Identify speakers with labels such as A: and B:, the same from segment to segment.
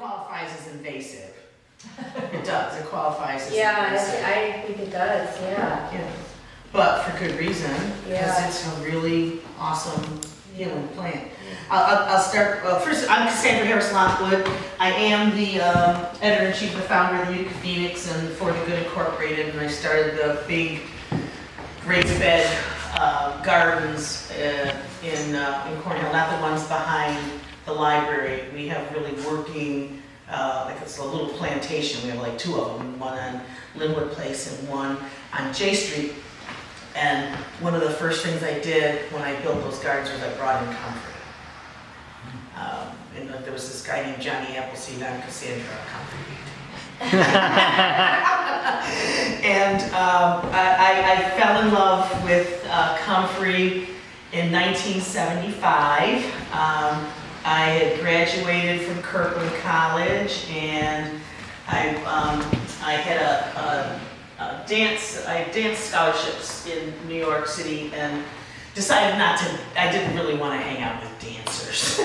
A: qualifies as invasive. It does, it qualifies as
B: Yeah,
A: invasive.
B: I think it does, yeah.
A: Yeah. But for good reason, because
B: Yeah.
A: it's a really awesome healing plant. I'll start, well, first, I'm Cassandra Harris Lockwood. I am the editor-in-chief and the founder of the Utica Phoenix and For the Good Incorporated, and I started the big raised bed gardens in Cornhill, not the ones behind the library. We have really working, like it's a little plantation. We have like two of them, one on Linwood Place and one on J Street. And one of the first things I did when I built those gardens was I brought in Comfrey. And there was this guy named Johnny Appleseed on Cassandra Comfrey. And I fell in love with Comfrey in 1975. I had graduated from Kirkland College, and I had I had dance scholarships in New York City, and decided I didn't really want to hang out with dancers.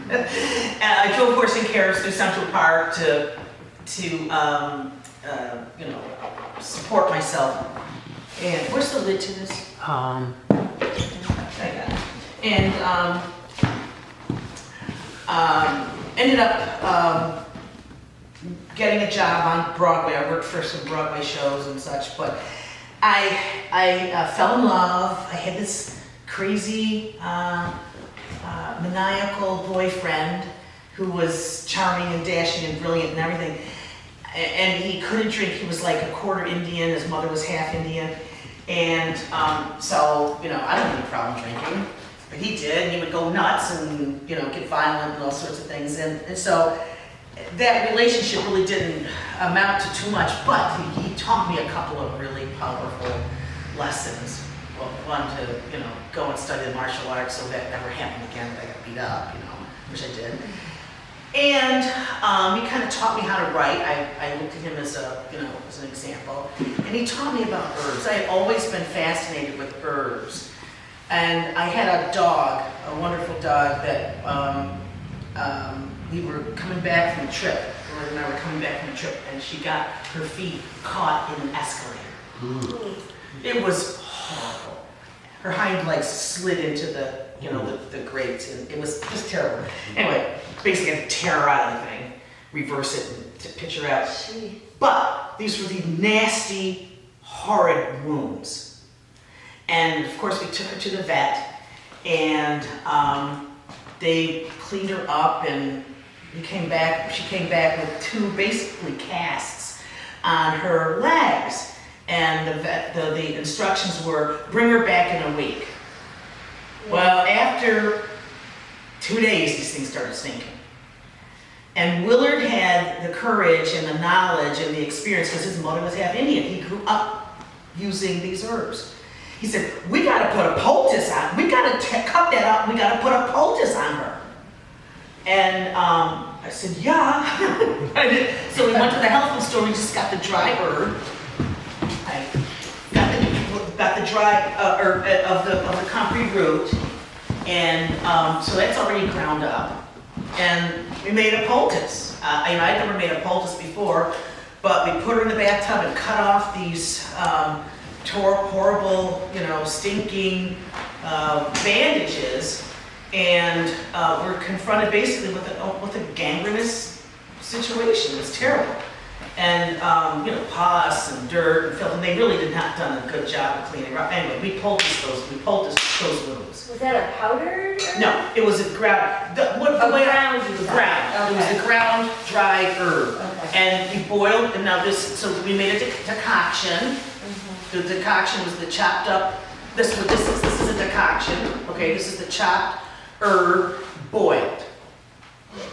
A: And I drove horse and carriage through Central Park to support myself. And where's the lid to this? I got it. And ended up getting a job on Broadway. I worked for some Broadway shows and such, but I fell in love. I had this crazy, maniacal boyfriend who was charming and dashing and brilliant and everything. And he couldn't drink. He was like a quarter Indian. His mother was half Indian. And so, I don't have any problem drinking. But he did, and he would go nuts and, get violent and all sorts of things. And so that relationship really didn't amount to too much, but he taught me a couple of really powerful lessons. Well, one to, go and study the martial arts so that never happened again, that I got beat up, which I did. And he kind of taught me how to write. I looked at him as as an example. And he taught me about herbs. I had always been fascinated with herbs. And I had a dog, a wonderful dog that we were coming back from a trip. Lauren and I were coming back from a trip, and she got her feet caught in an escalator. It was horrible. Her hind legs slid into the, the grates, and it was just terrible. Anyway, basically I had to tear her out of the thing, reverse it, and to pitch her out. But these were the nasty, horrid wounds. And of course we took her to the vet, and they cleaned her up, and she came back with two basically casts on her legs. And the instructions were, bring her back in a week. Well, after 2 days, these things started stinking. And Willard had the courage and the knowledge and the experience, because his mother was half Indian. He grew up using these herbs. He said, we got to put a poultice on. We got to cut that out. We got to put a poultice on her. And I said, yeah. I did. So we went to the health food store. We just got the dry herb. I got the dry herb of the Comfrey root, and so that's already ground up. And we made a poultice. I'd never made a poultice before, but we put her in the bathtub and cut off these horrible, stinking bandages, and we're confronted basically with a gangrenous situation. It was terrible. And, pus and dirt and filth, and they really did not done a good job of cleaning her up. Anyway, we poulticed those wounds.
B: Was that a powdered herb?
A: No, it was a ground.
B: Ground.
A: Ground.
B: Okay.
A: It was a ground, dry herb.
B: Okay.
A: And we boiled, and now so we made a decoction. The decoction was the chopped up, this is a decoction, okay, this is the chopped herb boiled.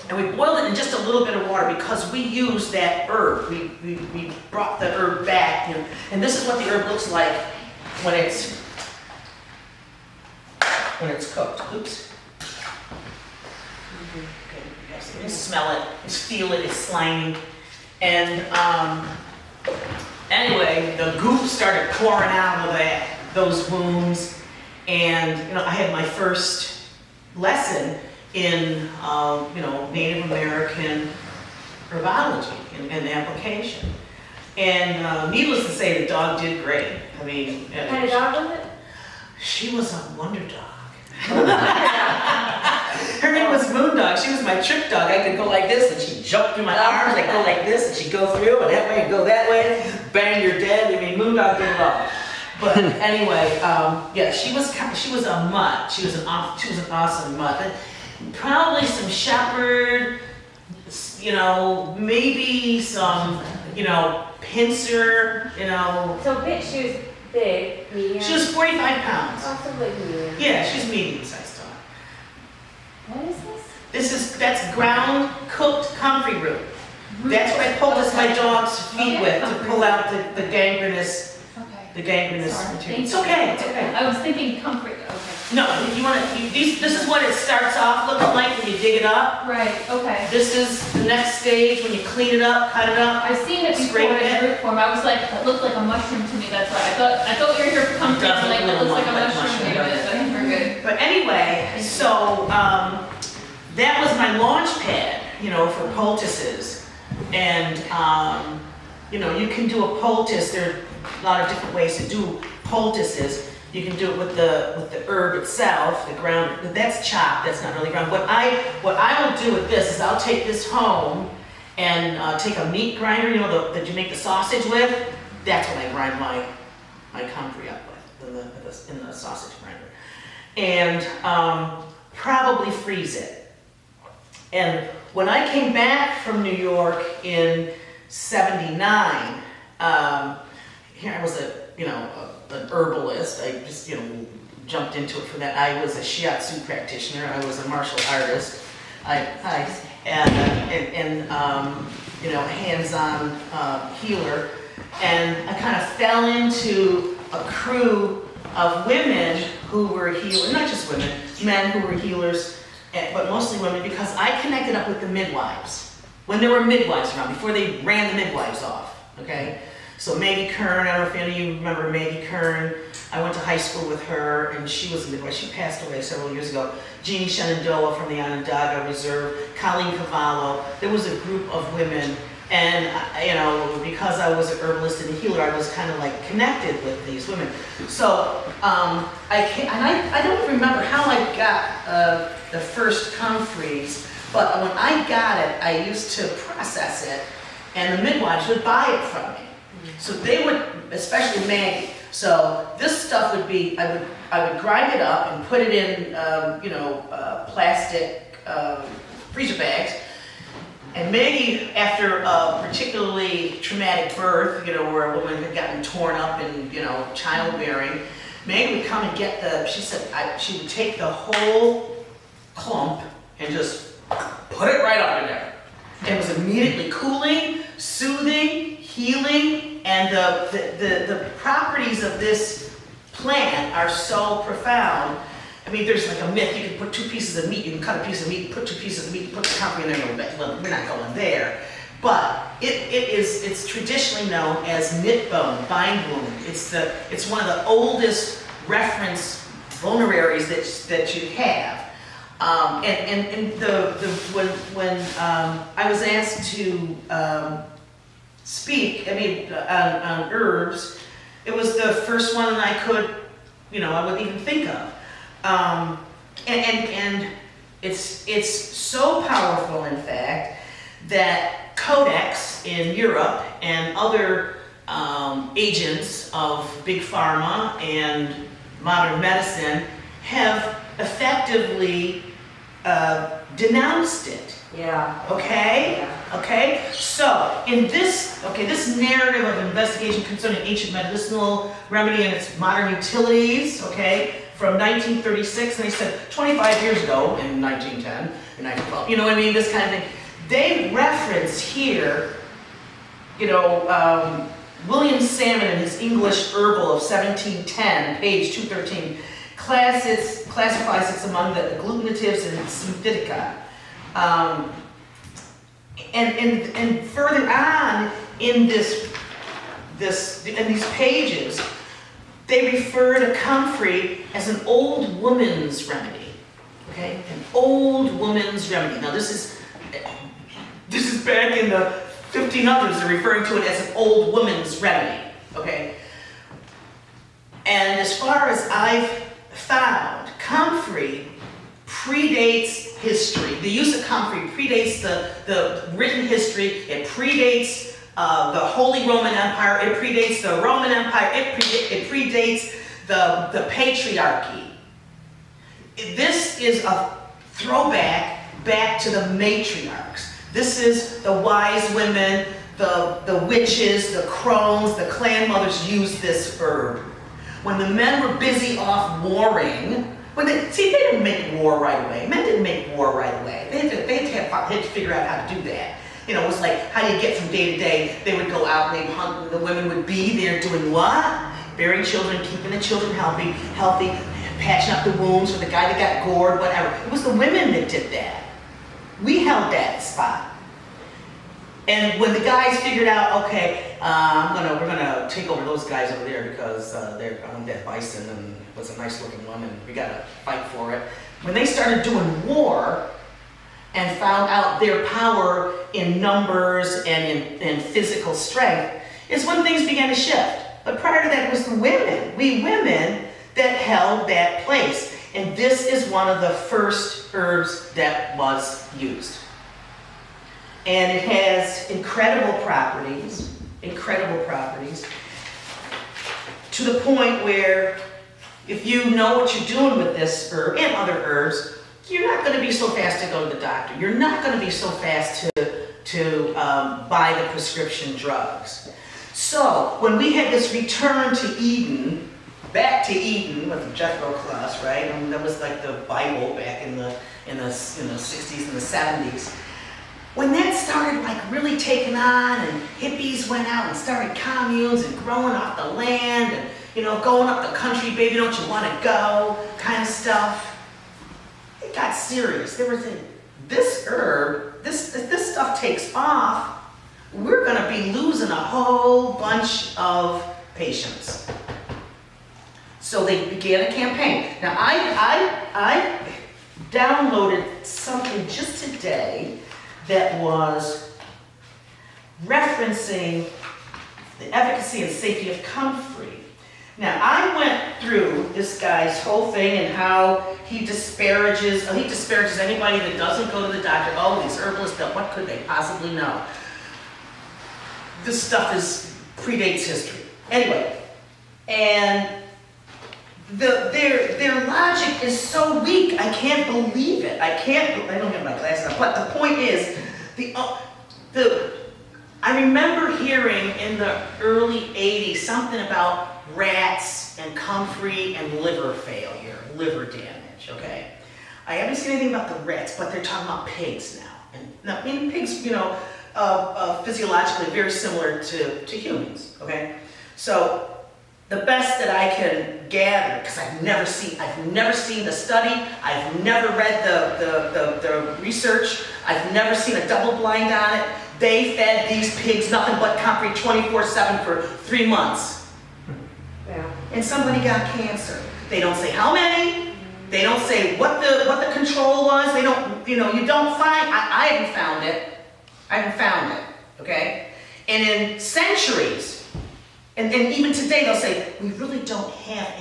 A: And we boiled it in just a little bit of water because we used that herb. We brought the herb back, and this is what the herb looks like when it's cooked. Oops. Okay, yes, you can smell it, you feel it, it's slimy. And anyway, the goop started pouring out of those wounds, and I had my first lesson in Native American herbology and application. And needless to say, the dog did great. I mean,
B: What kind of dog was it?
A: she was a wonder dog. Her name was Moon Dog. She was my trick dog. I could go like this, and she'd jump through my arms. I'd go like this, and she'd go through, and that way, and go that way. Bang, you're dead. I mean, Moon Dog did it all. But anyway, yeah, she was a mutt. She was an awesome mutt. And probably some shepherd, you know, maybe some, you know, pincer, you know.
B: So she was big, medium?
A: She was 45 pounds.
B: Also like medium.
A: Yeah, she's medium-sized dog.
B: What is this?
A: That's ground cooked comfrey root. That's what I poultice my dog's feet with to pull out the gangrenous
C: Sorry.
A: material. It's okay, it's okay.
C: I was thinking comfort, okay.
A: No, you want to, this is what it starts off looking like when you dig it up.
C: Right, okay.
A: This is the next stage when you clean it up, cut it up.
C: I've seen it before
A: Scrape
C: in
A: it.
C: root form. I was like, it looked like a mushroom to me, that's why. I thought you were here for comfort,
A: Doesn't
C: like, that
A: look
C: looks like a
A: like
C: mushroom,
A: mushroom,
C: but I think we're good.
A: But anyway, so that was my launch pad, you know, for poultices. And, you know, you can do a poultice. There are a lot of different ways to do poultices. You can do it with the herb itself, the ground. That's chopped. That's not really ground. What I will do with this is I'll take this home and take a meat grinder, you know, that you make the sausage with. That's what I grind my comfrey up with in the sausage grinder, and probably freeze it. And when I came back from New York in '79, here I was an herbalist. I just, you know, jumped into it for that. I was a shiatsu practitioner. I was a martial artist. You know, hands-on healer. And I kind of fell into a crew of women who were healers, not just women, men who were healers, but mostly women, because I connected up with the midwives. When there were midwives around, before they ran the midwives off, okay? So Maggie Kern, I don't know if any of you remember Maggie Kern. I went to high school with her, and she was a midwife. She passed away several years ago. Jeannie Shenandoah from the Onondaga Reserve, Colleen Cavallo. There was a group of women, and you know, because I was an herbalist and a healer, I was kind of like connected with these women. So I don't remember how I got the first comfreys, but when I got it, I used to process it, and the midwives would buy it from me. So they would, especially Maggie. So this stuff would be, I would grind it up and put it in, plastic freezer bags. And Maggie, after a particularly traumatic birth, you know, where a woman had gotten torn up in, you know, childbearing, Maggie would come and get she said she would take the whole clump and just put it right up in there. It was immediately cooling, soothing, healing. And the properties of this plant are so profound. I mean, there's like a myth. You can put 2 pieces of meat, you can cut a piece of meat, put 2 pieces of meat, put the comfrey in there a little bit. Well, we're not going there. But it's traditionally known as knit bone, bind wound. It's one of the oldest reference vulneraries that you have. When I was asked to speak, on herbs, it was the first one that I would even think of. And it's so powerful, in fact, that Codex in Europe and other agents of big pharma and modern medicine have effectively denounced it.
B: Yeah.
A: Okay?
B: Yeah.
A: Okay? So, in this narrative of investigation concerning ancient medicinal remedy and its modern utilities, okay, from 1936, and they said 25 years ago, in 1910, in 1912, you know what I mean, this kind of thing, they reference here, William Salmon in his English Herbal of 1710, page 213, classifies it among the agglutinatives and symphytica. And further on in in these pages, they refer to comfrey as an old woman's remedy. Okay, an old woman's remedy. Now this is is back in the 1500s, they're referring to it as an old woman's remedy, okay? And as far as I've found, comfrey predates history. The use of comfrey predates the written history. It predates the Holy Roman Empire. It predates the Roman Empire. It predates the patriarchy. This is a throwback back to the matriarchs. This is the wise women, the witches, the crones, the clan mothers used this herb. When the men were busy off warring, they didn't make war right away. Men didn't make war right away. They had to figure out how to do that. You know, it was like, how do you get from day to day? They would go out and they'd hunt, and the women would be there doing what? Bearing children, keeping the children healthy, patching up the wounds for the guy that got gored, whatever. It was the women that did that. We held that spot. And when the guys figured out, okay, we're gonna take over those guys over there because they're on that bison and was a nice looking one, and we gotta fight for it. When they started doing war and found out their power in numbers and in physical strength, is when things began to shift. But prior to that, it was the women, we women, that held that place. And this is one of the first herbs that was used. And it has incredible properties, to the point where if you know what you're doing with this herb and other herbs, you're not going to be so fast to go to the doctor. You're not going to be so fast to buy the prescription drugs. So when we had this return to Eden, back to Eden with the Jethro class, right? And that was like the Bible back in the 60s and the 70s. When that started like really taking on, and hippies went out and started communes and growing off the land and, you know, going up the country, baby, don't you want to go, kind of stuff. It got serious. They were thinking, this herb, if this stuff takes off, we're going to be losing a whole bunch of patients. So they began a campaign. Now I downloaded something just today that was referencing the efficacy and safety of comfrey. Now, I went through this guy's whole thing and how he disparages anybody that doesn't go to the doctor. Oh, these herbalists, what could they possibly know? This stuff predates history. Anyway, and their logic is so weak, I can't believe it. I don't have my glasses on, but the point is, I remember hearing in the early 80s something about rats and comfrey and liver failure, liver damage, okay? I haven't seen anything about the rats, but they're talking about pigs now. And pigs, you know, physiologically very similar to humans, okay? So the best that I can gather, because I've never seen the study, I've never read the research, I've never seen a double blind on it. They fed these pigs nothing but comfrey 24/7 for 3 months.
B: Yeah.
A: And somebody got cancer. They don't say how many, they don't say what the control was, they don't, you know, you don't find, I haven't found it, okay? And in centuries, and even today they'll say, we really don't have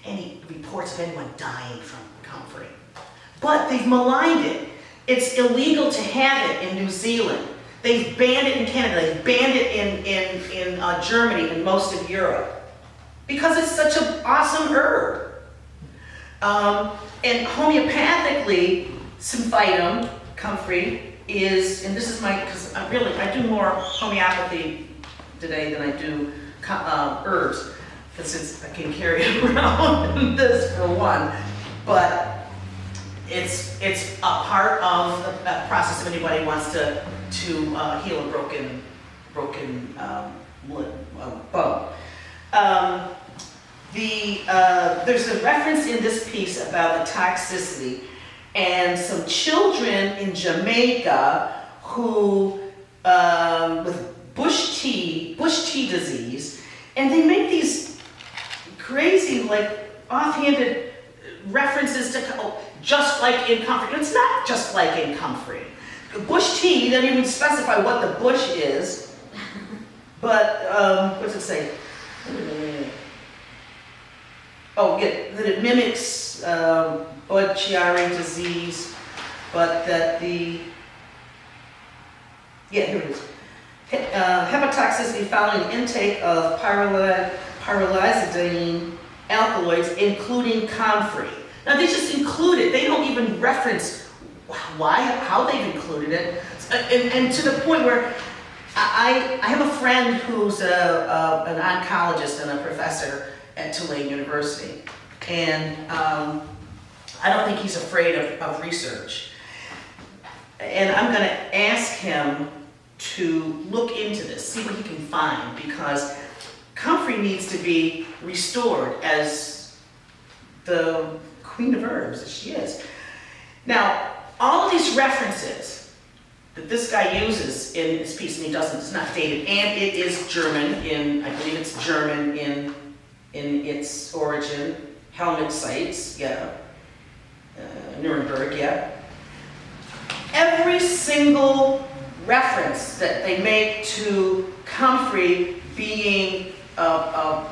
A: any reports of anyone dying from comfrey. But they've maligned it. It's illegal to have it in New Zealand. They've banned it in Canada. They've banned it in Germany and most of Europe. Because it's such an awesome herb. And homeopathically, symphytum, comfrey, is, and this is because I do more homeopathy today than I do herbs, because I can carry it around this for one, but it's a part of the process if anybody wants to heal a broken bone. There's a reference in this piece about the toxicity and some children in Jamaica who with bush tea disease, and they make these crazy, like, offhanded references to just like in comfrey. It's not just like in comfrey. bush tea, he doesn't even specify what the bush is. But, what does it say? Oh, yeah, that it mimics Budd-Chiari disease, but that the, yeah, here it is. Hepatotoxicity following intake of pyrrolizidine alkaloids, including Comfrey. Now they just include it. They don't even reference why, how they've included it. And to the point where I have a friend who's an oncologist and a professor at Tulane University. And I don't think he's afraid of research. And I'm gonna ask him to look into this, see what he can find, because Comfrey needs to be restored as the queen of herbs, as she is. Now, all of these references that this guy uses in his piece, and he doesn't, it's not dated, and it is German I believe it's German in its origin, helmet sites, yeah, Nuremberg, yeah. Every single reference that they make to Comfrey being a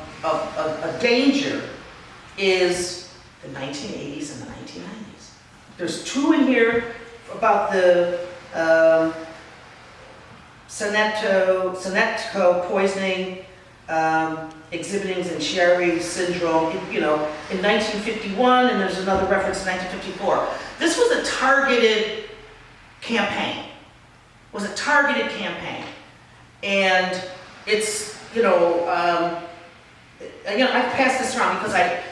A: danger is the 1980s and the 1990s. There's two in here about the Sonetco poisoning, exhibiting Zinchieri syndrome, in 1951, and there's another reference in 1954. This was a targeted campaign. And it's, I've passed this around because I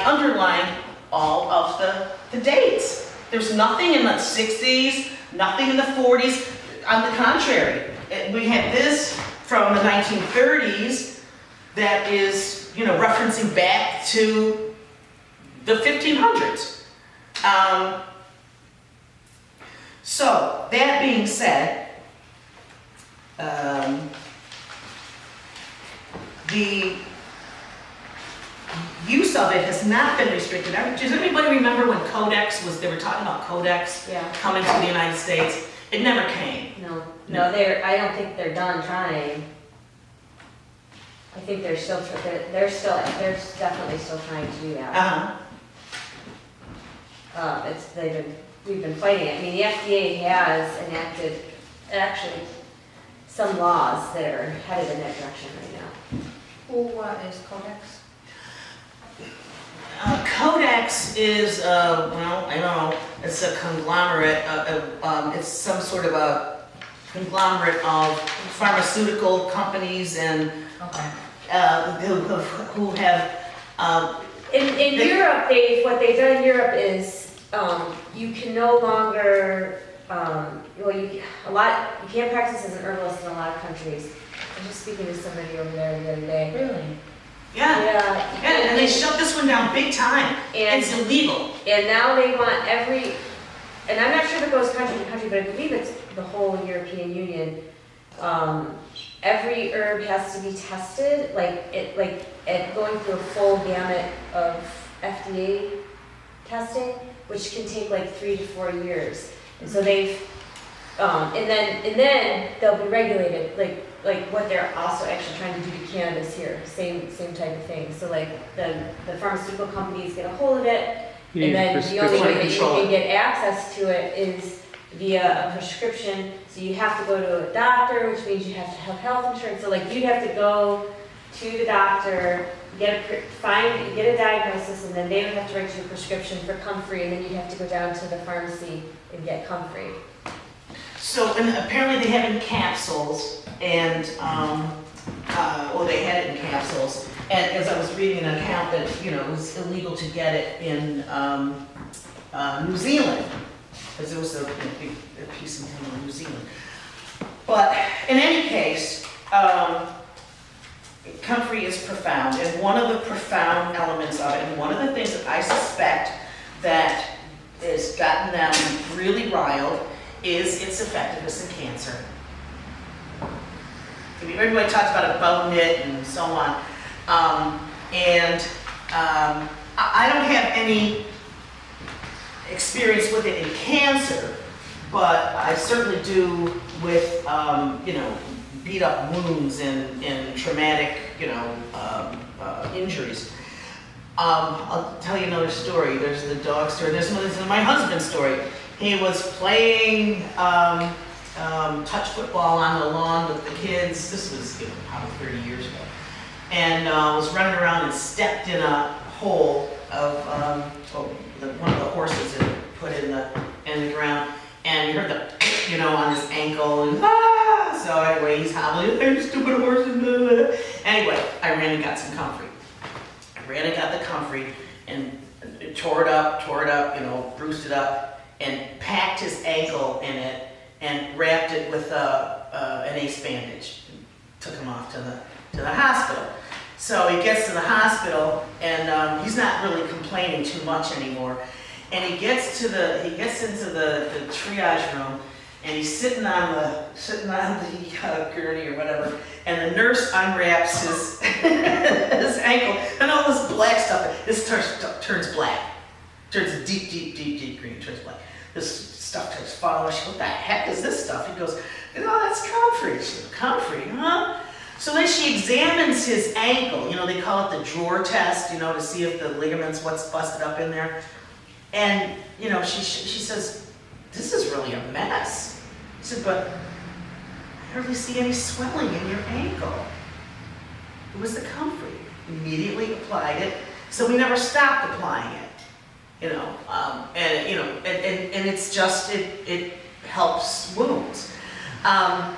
A: underlined all of the dates. There's nothing in the 60s, nothing in the 40s. On the contrary, we had this from the 1930s that is, referencing back to the 1500s. So, that being said, the use of it has not been restricted. Does anybody remember when they were talking about Codex coming to the United States? It never came.
B: No, I don't think they're done trying. I think they're definitely still trying to do that. We've been fighting it. I mean, the FDA has enacted actually some laws that are headed in that direction right now.
C: What is Codex?
A: Codex is, I don't know, it's a conglomerate, it's some sort of a conglomerate of pharmaceutical companies and who have...
B: In Europe, what they've done in Europe is you can no longer, you can't practice as an herbalist in a lot of countries. I was just speaking to somebody over there the other day.
C: Really?
A: Yeah, and they shut this one down big time. And it's illegal.
B: And now they want and I'm not sure if it goes country to country, but I believe it's the whole European Union. Every herb has to be tested, going through a full gamut of FDA testing, which can take 3 to 4 years. And so they've, and then they'll be regulated, like what they're also actually trying to do to cannabis here, same type of thing. So the pharmaceutical companies get a hold of it, and then the only way that you can get access to it is via a prescription. So you have to go to a doctor, which means you have to have health insurance. So you'd have to go to the doctor, get a diagnosis, and then they would have to write you a prescription for Comfrey, and then you'd have to go down to the pharmacy and get Comfrey.
A: So, and apparently they have it in capsules, and, they had it in capsules. And as I was reading an account that, it was illegal to get it in New Zealand, because there was a piece in New Zealand. But in any case, Comfrey is profound, and one of the profound elements of it, and one of the things that I suspect that has gotten them really riled, is its effectiveness in cancer. Everybody talks about a bone knit and so on. I don't have any experience with it in cancer, but I certainly do with, you know, beat up wounds and traumatic, you know, injuries. I'll tell you another story. There's the dog story. There's my husband's story. He was playing touch football on the lawn with the kids. This was, you know, probably 30 years ago. And was running around and stepped in a hole of one of the horses that put in the ground. And you heard the, you know, on his ankle, and so anyway, he's hobbling, hey, stupid horse, and blah, blah, blah. Anyway, I ran and got some Comfrey. I ran and got the Comfrey and tore it up, you know, bruised it up, and packed his ankle in it and wrapped it with an ace bandage. Took him off to the hospital. So he gets to the hospital, and he's not really complaining too much anymore. And he gets into the triage room, and he's sitting on the gurney or whatever, and the nurse unwraps his his ankle, and all this black stuff. This turns black, turns a deep green, turns black. This stuff starts falling. She goes, what the heck is this stuff? He goes, oh, that's Comfrey. She goes, Comfrey, huh? So then she examines his ankle. You know, they call it the drawer test, you know, to see if the ligaments, what's busted up in there. And, you know, she says, this is really a mess. I said, but I hardly see any swelling in your ankle. It was the Comfrey. Immediately applied it, so we never stopped applying it. You know, and you know, and it's just it helps wounds. I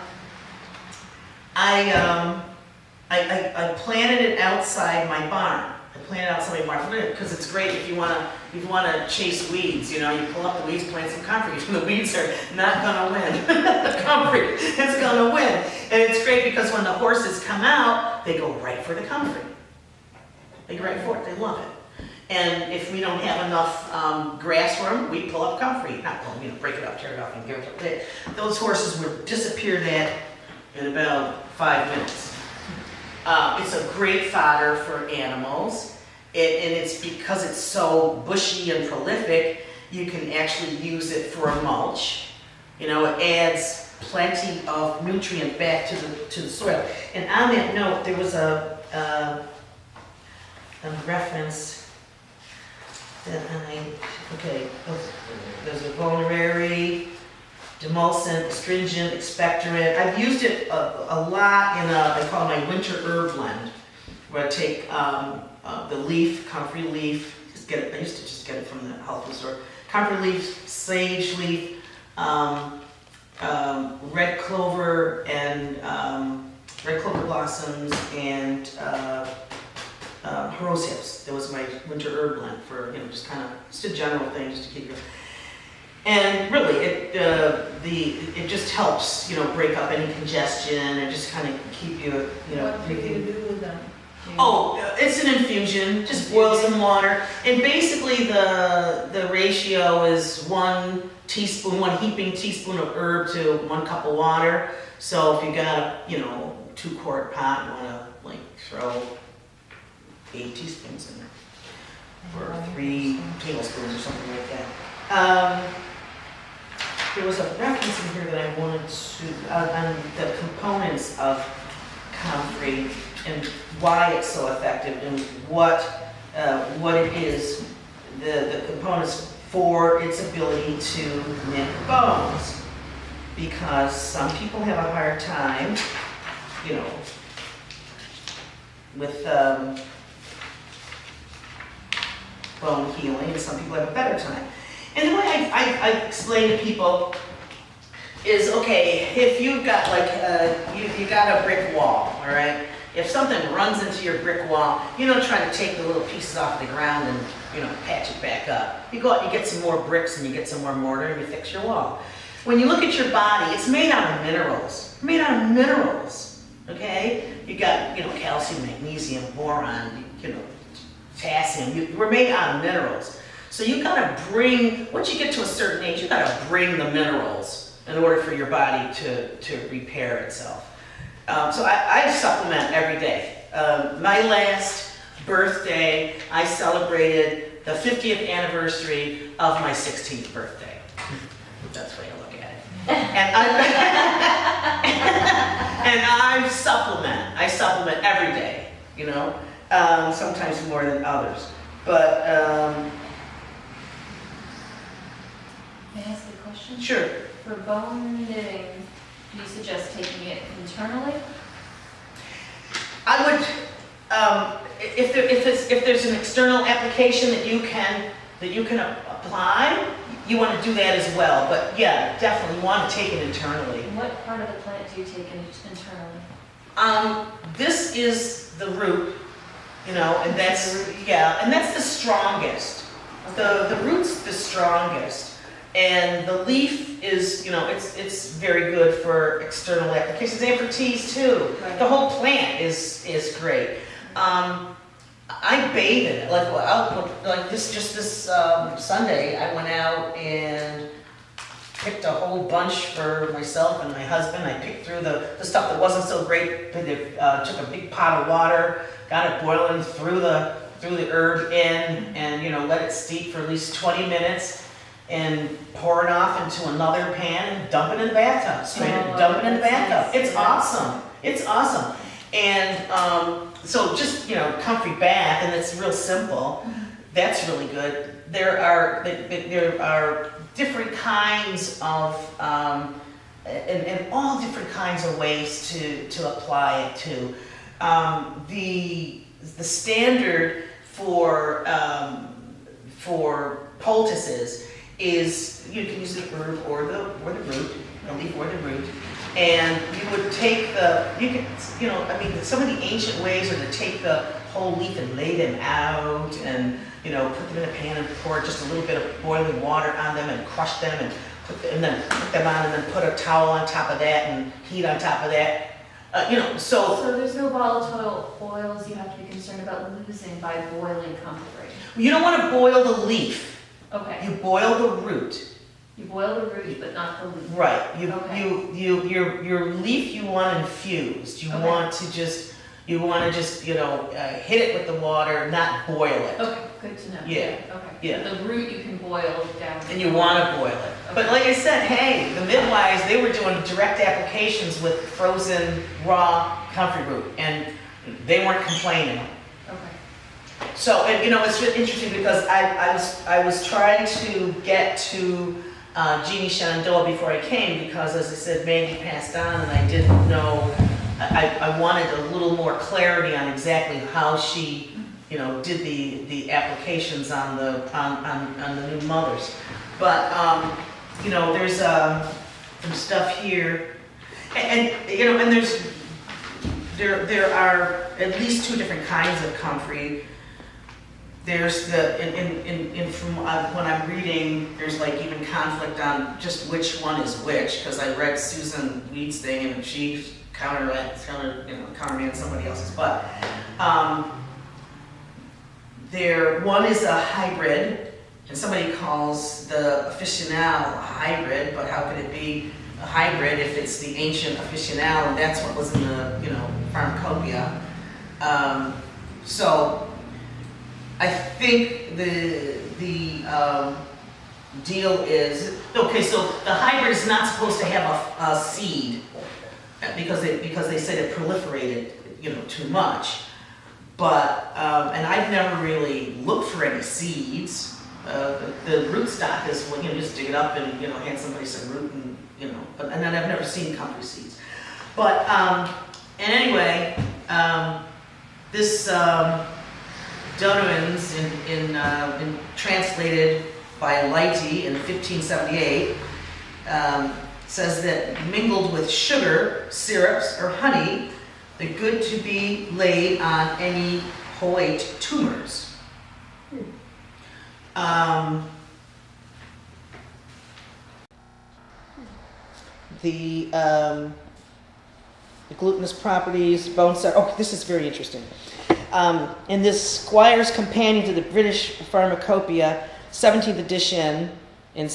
A: planted it outside my barn. Because it's great if you wanna chase weeds. You know, you pull up the weeds, plant some Comfrey. The weeds are not gonna win. The Comfrey is gonna win, and it's great because when the horses come out, they go right for the Comfrey. They go right for it. They love it. And if we don't have enough grass for them, we pull up Comfrey. Not pull them, you know, break it up, tear it off, and give it to them. Those horses were disappeared in about 5 minutes. It's a great fodder for animals, and it's because it's so bushy and prolific, you can actually use it for a mulch. You know, it adds plenty of nutrient back to the soil. And on that note, there was a reference that there's a vulnerary, demulcent, astringent, expectorant. I've used it a lot in I call it my winter herb blend, where I take the leaf, Comfrey leaf, I used to just get it from the health food store. Comfrey leaf, sage leaf, red clover and red clover blossoms, and rose hips. That was my winter herb blend for, you know, just kind of, just a general thing, just to keep you. And really, it just helps, you know, break up any congestion and just kind of keep you, you know.
D: What do you do with them?
A: It's an infusion. Just boil some water, and basically the ratio is 1 heaping teaspoon of herb to 1 cup of water. So if you got a, you know, 2-quart pot, you want to like throw 8 teaspoons in there, or 3 tablespoons or something like that. There was a reference in here that I wanted to, on the components of Comfrey and why it's so effective and what it is, the components for its ability to knit bones. Because some people have a hard time, you know, with bone healing, and some people have a better time. And the way I explain to people is, okay, if you've got like, you got a brick wall, all right? If something runs into your brick wall, you don't try to take the little pieces off the ground and, you know, patch it back up. You go out and you get some more bricks and you get some more mortar and you fix your wall. When you look at your body, it's made out of minerals. Made out of minerals, okay? You got, you know, calcium, magnesium, boron, you know, potassium. We're made out of minerals. So you gotta bring, once you get to a certain age, you gotta bring the minerals in order for your body to repair itself. So I supplement every day. My last birthday, I celebrated the 50th anniversary of my 16th birthday. That's the way I look at And I supplement. I supplement every day, you know, sometimes more than others. But
C: May I ask a question?
A: sure.
C: For bone knitting, do you suggest taking it internally?
A: I would, if there's an external application that you can apply, you want to do that as well. But yeah, definitely want to take it internally.
C: And what part of the plant do you take internally?
A: This is the root, you know, and that's the strongest. The root's the strongest. And the leaf is, you know, it's very good for external applications and for teas too.
C: Right.
A: The whole plant is great. I bathe in it. Like this Sunday, I went out and picked a whole bunch for myself and my husband. I picked through the stuff that wasn't so great. Took a big pot of water, got it boiling, threw the herb in, and you know, let it steep for at least 20 minutes. And pour it off into another pan and dump it in the bathtub. Dump it in the bathtub.
C: Nice.
A: It's awesome. It's awesome. And so just, you know, comfy bath, and it's real simple. That's really good. There are different kinds of and all different kinds of ways to apply it to. The standard for poultices is you can use the herb or the root, the leaf or the root, and you would take some of the ancient ways are to take the whole leaf and lay them out and, you know, put them in a pan and pour just a little bit of boiling water on them and crush them and then put them on and then put a towel on top of that and heat on top of that. So
C: there's no volatile oils you have to be concerned about losing by boiling comfrey.
A: you don't want to boil the leaf.
C: Okay.
A: You boil the root.
C: You boil the root, but not the leaf.
A: Right. Your leaf you want infused. You want to just hit it with the water, not boil it.
C: Okay, good to know.
A: Yeah.
C: Okay.
A: Yeah.
C: The root you can boil down.
A: And you want to boil it.
C: Okay.
A: But like I said, hey, the midwives, they were doing direct applications with frozen raw comfrey root, and they weren't complaining.
C: Okay.
A: So, and you know, it's really interesting because I was trying to get to Jeannie Shenandoah before I came because, as I said, Maggie passed on, and I didn't know. I wanted a little more clarity on exactly how she, you know, did the applications on the new mothers. But you know, there's some stuff here, and you know, and there are at least two different kinds of comfrey. There's from when I'm reading, there's like even conflict on just which one is which, because I read Susan Weed's thing and she countermand somebody else's, but one is a hybrid, and somebody calls the officinal a hybrid, but how could it be a hybrid if it's the ancient officinal, and that's what was in the, you know, pharmacopoeia. So I think the deal is, okay, so the hybrid is not supposed to have a seed because they said it proliferated, you know, too much. But, and I've never really looked for any seeds. The rootstock is when you just dig it up and, you know, hand somebody some root and, you know, and then I've never seen comfrey seeds. But, and anyway, this, Donovan's in translated by Lighty in 1578, says that mingled with sugar, syrups, or honey, they're good to be laid on any wholate tumors. The glutinous properties, bone setter. Oh, this is very interesting. In this Squire's Companion to the British Pharmacopoeia, 17th edition, in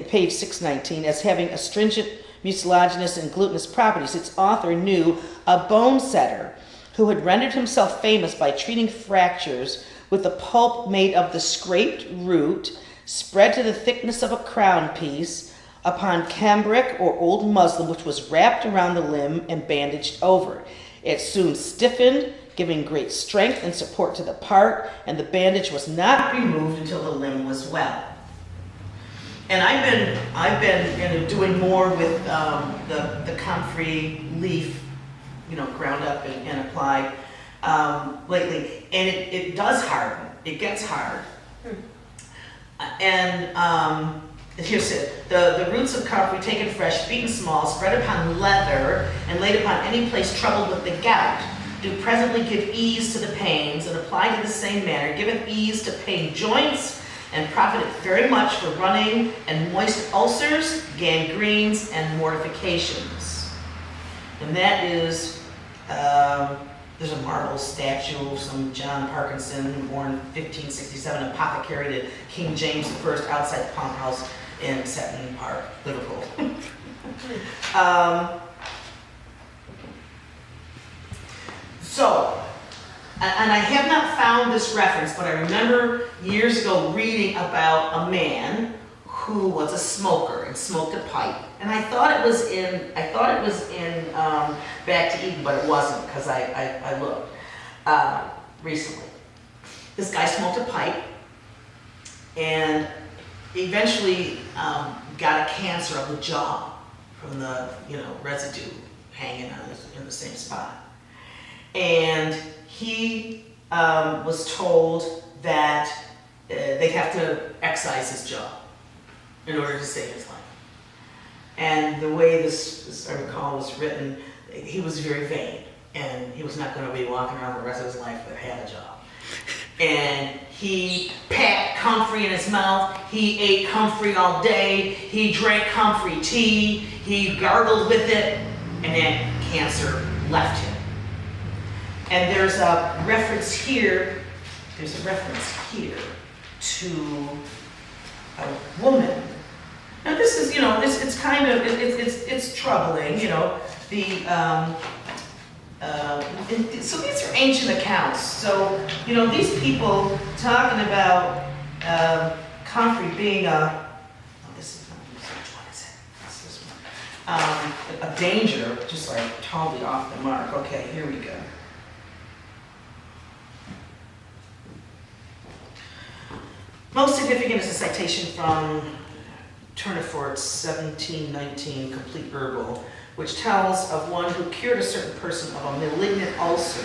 A: page 619, as having astringent, mucilaginous, and glutinous properties, its author knew a bone setter who had rendered himself famous by treating fractures with a pulp made of the scraped root, spread to the thickness of a crown piece,
D: upon cambric or old muslin which was wrapped around the limb and bandaged over. It soon stiffened, giving great strength and support to the part, and the bandage was not removed until the limb was well. And I've been doing more with the comfrey leaf, ground up and applied lately, and it does harden. It gets hard. And here's it. The roots of comfrey taken fresh, beaten small, spread upon leather, and laid upon any place troubled with the gout, do presently give ease to the pains, and applied in the same manner, giveth ease to pain joints, and profiteth very much for running and moist ulcers, gangrenes, and mortifications. And that is, there's a marble statue of some John Parkinson, born 1567, apothecary to King James I, outside the Pump House in Seton Park, Liverpool. So, and I have not found this reference, but I remember years ago reading about a man who was a smoker and smoked a pipe. And I thought it was in Back to Eden, but it wasn't, because I looked recently. This guy smoked a pipe and eventually got a cancer of the jaw from the residue hanging in the same spot. And he was told that they'd have to excise his jaw in order to save his life. And the way this I recall, was written, he was very vain, and he was not going to be walking around the rest of his life that had a jaw. And he packed comfrey in his mouth, he ate comfrey all day, he drank comfrey tea, he gargled with it, and then cancer left him. And there's a reference here to a woman. Now this is, it's kind of, it's troubling, so these are ancient accounts. So, these people talking about comfrey being a danger, just like totally off the mark. Okay, here we go. Most significant is a citation from Tournefort's 1719 Complete Herbal, which tells of one who cured a certain person of a malignant ulcer,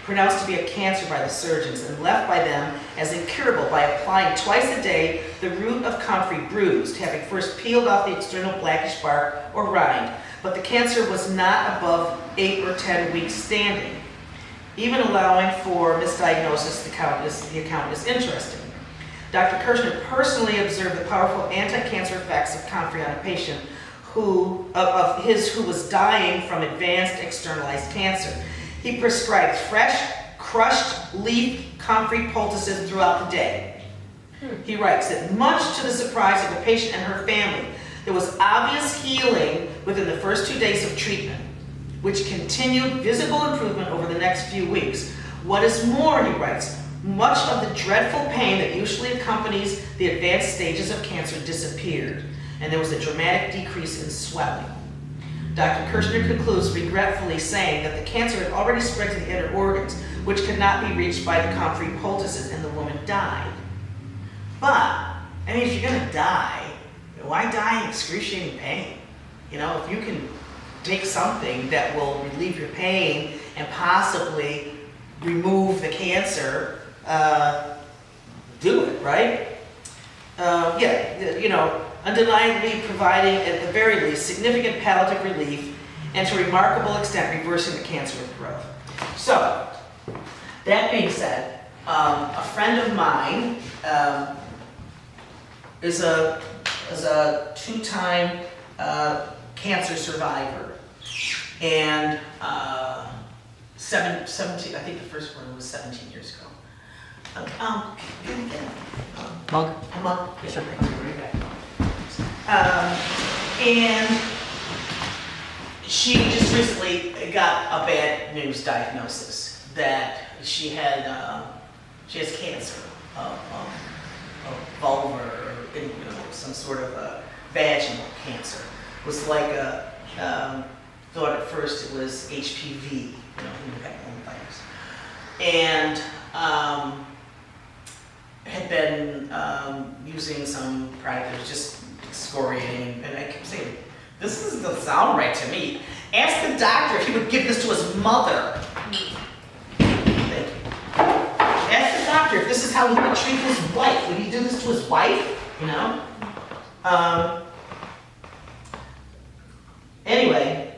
D: pronounced to be a cancer by the surgeons, and left by them as incurable by applying twice a day the root of comfrey bruised, having first peeled off the external blackish bark or rind, but the cancer was not above 8 or 10 weeks standing. Even allowing for misdiagnosis, the account is interesting. Dr. Kirshner personally observed the powerful anti-cancer effects of comfrey on a patient who was dying from advanced externalized cancer. He prescribed fresh, crushed leaf comfrey poultices throughout the day. He writes that much to the surprise of the patient and her family, there was obvious healing within the first 2 days of treatment, which continued visible improvement over the next few weeks. What is more, he writes, much of the dreadful pain that usually accompanies the advanced stages of cancer disappeared, and there was a dramatic decrease in swelling. Dr. Kirshner concludes regretfully saying that the cancer had already spread to the inner organs, which could not be reached by the comfrey poultices, and the woman died. But, if you're gonna die, why die in excruciating pain? If you can take something that will relieve your pain and possibly remove the cancer, do it, right? Undeniably providing, at the very least, significant palliative relief, and to a remarkable extent reversing the cancer growth. So, that being said, a friend of mine is a two-time cancer survivor, and 17, I think the first one was 17 years ago. Mug?
A: A mug? Sure. And she just recently got a bad news diagnosis that she has cancer of vulva, or some sort of
D: vaginal cancer. It was like thought at first it was HPV, you know, hemophilia virus. And had been using some product that was just excoriating, and I kept saying, this doesn't sound right to me. Ask the doctor if he would give this to his mother. Thank you. Ask the doctor if this is how he would treat his wife. Would he do this to his wife? You know? Anyway,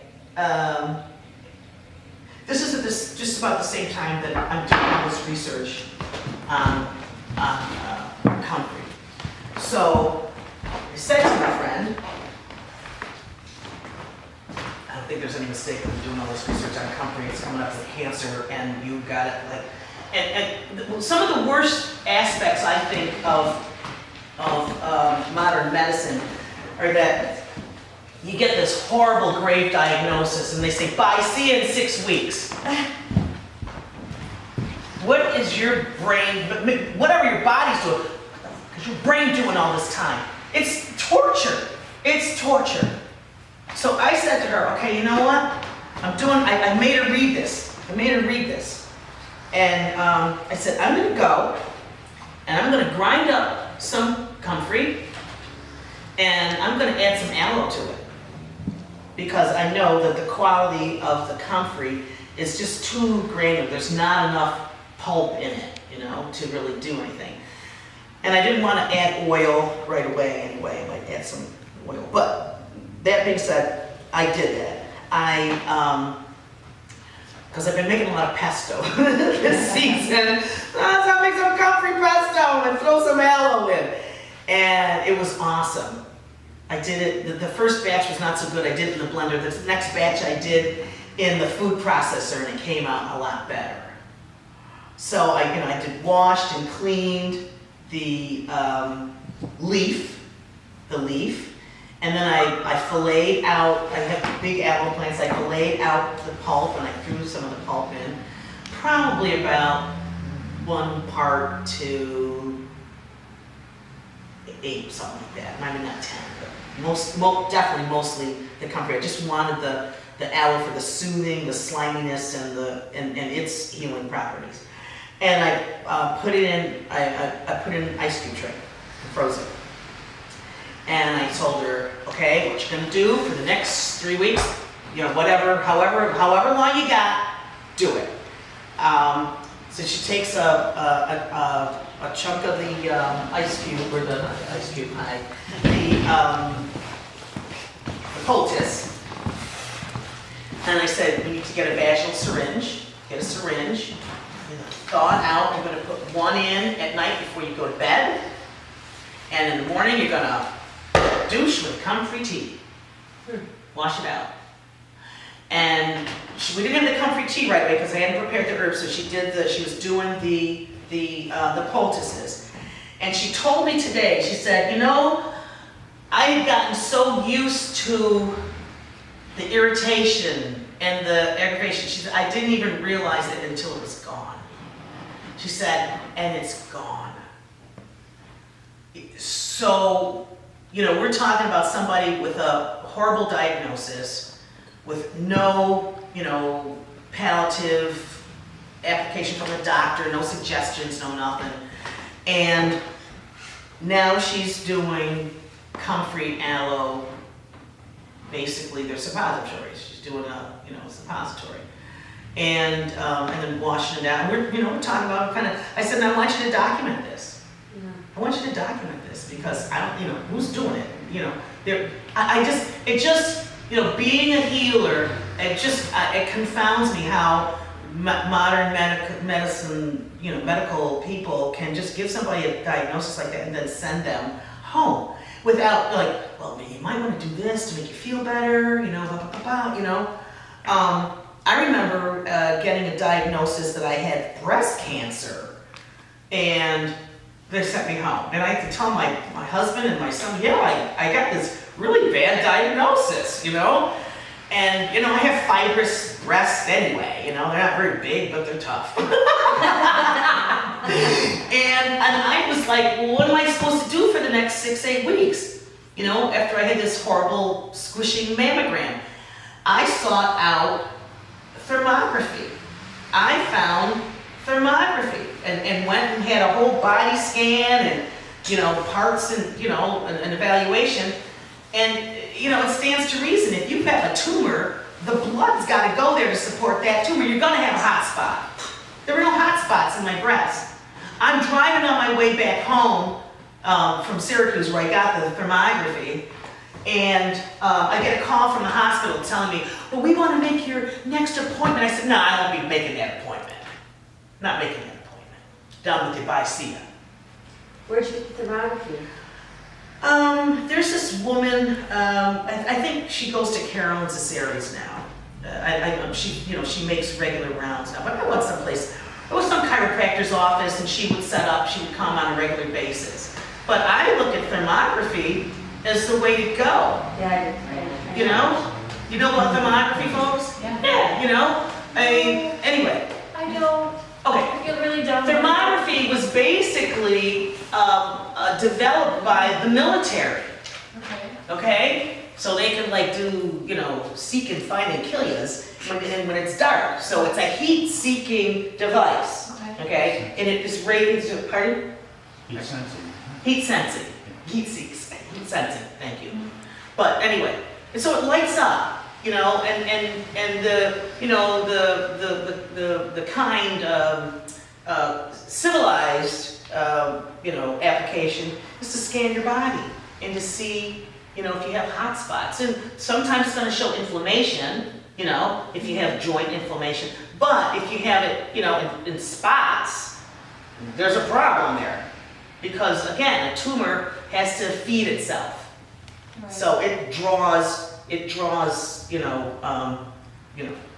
D: this is at this just about the same time that I'm doing all this research on Comfrey. So I said to my friend, I don't think there's any mistake in doing all this research on Comfrey. It's coming up with cancer, and you got it like, and some of the worst aspects I think of modern medicine are that you get this horrible grave diagnosis, and they say, bye, see you in 6 weeks. What is your brain, whatever your body's doing, what is your brain doing all this time? It's torture. It's torture. So I said to her, okay, you know what? I made her read this. And I said, I'm going to go, and I'm going to grind up some Comfrey, and I'm going to add some aloe to it. Because I know that the quality of the Comfrey is just too granular. There's not enough pulp in it, you know, to really do anything. And I didn't want to add oil right away anyway. I might add some oil. But that being said, I did that. Because I've been making a lot of pesto this season. So I'll make some Comfrey pesto and throw some aloe in. And it was awesome. I did it, the first batch was not so good. I did it in the blender. The next batch I in the food processor, and it came out a lot better. So I did washed and cleaned the leaf, and then I filleted out. I have big apple plants. I filleted out the pulp, and I threw some of the pulp in. Probably about 1 part to 8, something like that. Maybe not 10, but definitely mostly the Comfrey. I just wanted the aloe for the soothing, the sliminess, and its healing properties. And I put it in. I put it in an ice cube tray, frozen. And I told her, okay, what you're gonna do for the next 3 weeks, you know, however long you got, do it. So she takes a chunk of the ice cube, or the ice cube pie, the poultice, and I said, we need to get a vaginal syringe. Get a syringe, thaw it out. You're going to put 1 in at night before you go to bed, and in the morning you're going to douche with Comfrey tea. Wash it out. And we didn't have the Comfrey tea right away because I hadn't prepared the herbs, so she was doing the poultices. And she told me today, she said, you know, I had gotten so used to the irritation and the aggravation. She said, I didn't even realize it until it was gone. She said, and it's gone. So, you know, we're talking about somebody with a horrible diagnosis, with no, you know, palliative application from a doctor, no suggestions, no nothing. And now she's doing Comfrey aloe, basically they're suppositories. She's doing a, you know, suppository. And then washing it out. And we're talking about I said, I want you to document this.
B: Yeah.
D: I want you to document this because I don't, who's doing it? It just, being a healer, it confounds me how modern medicine, medical people can just give somebody a diagnosis like that and then send them home without well, you might want to do this to make you feel better, I remember getting a diagnosis that I had breast cancer, and they sent me home. And I had to tell my husband and my son, I got this really bad diagnosis, And, I have fibrous breasts anyway, they're not very big, but they're tough. and I was like, well, what am I supposed to do for the next 6-8 weeks? you know, after I had this horrible squishing mammogram. I sought out thermography. I found thermography and went and had a whole body scan and, you know, parts and, you know, an evaluation. And, you know, it stands to reason, if you have a tumor, the blood's gotta go there to support that tumor. You're gonna have a hot spot. There were no hot spots in my breast. I'm driving on my way back home from Syracuse where I got the thermography, and I get a call from the hospital telling me, well, we want to make your next appointment. I said, no, I won't be making that appointment. Not making that appointment. Done with it, bye, see ya.
B: Where'd you get the thermography?
D: There's this woman, I think she goes to Carol and Cesari's now. She makes regular rounds now, but I went someplace. It was some chiropractor's office, and she would come on a regular basis. But I look at thermography as the way to go.
B: Yeah, I
D: You know? You know about thermography, folks?
C: Yeah.
D: You know? Anyway,
C: I don't,
D: okay.
C: I feel really dumb.
D: Thermography was basically developed by the military,
C: Okay.
D: okay? So they can like do, you know, seek and find and kill yous when it's dark. So it's a heat-seeking device,
C: Okay.
D: okay? And it is rated to, pardon?
E: Heat sensing.
D: Heat sensing, heat sensing, thank you. But anyway, and so it lights up, you know, and the, you know, the kind civilized, you know, application is to scan your body and to see, you know, if you have hot spots. And sometimes it's gonna show inflammation, you know, if you have joint inflammation. But if you have it, you know, in spots, there's a problem there. Because again, a tumor has to feed itself.
C: Right.
D: So it draws,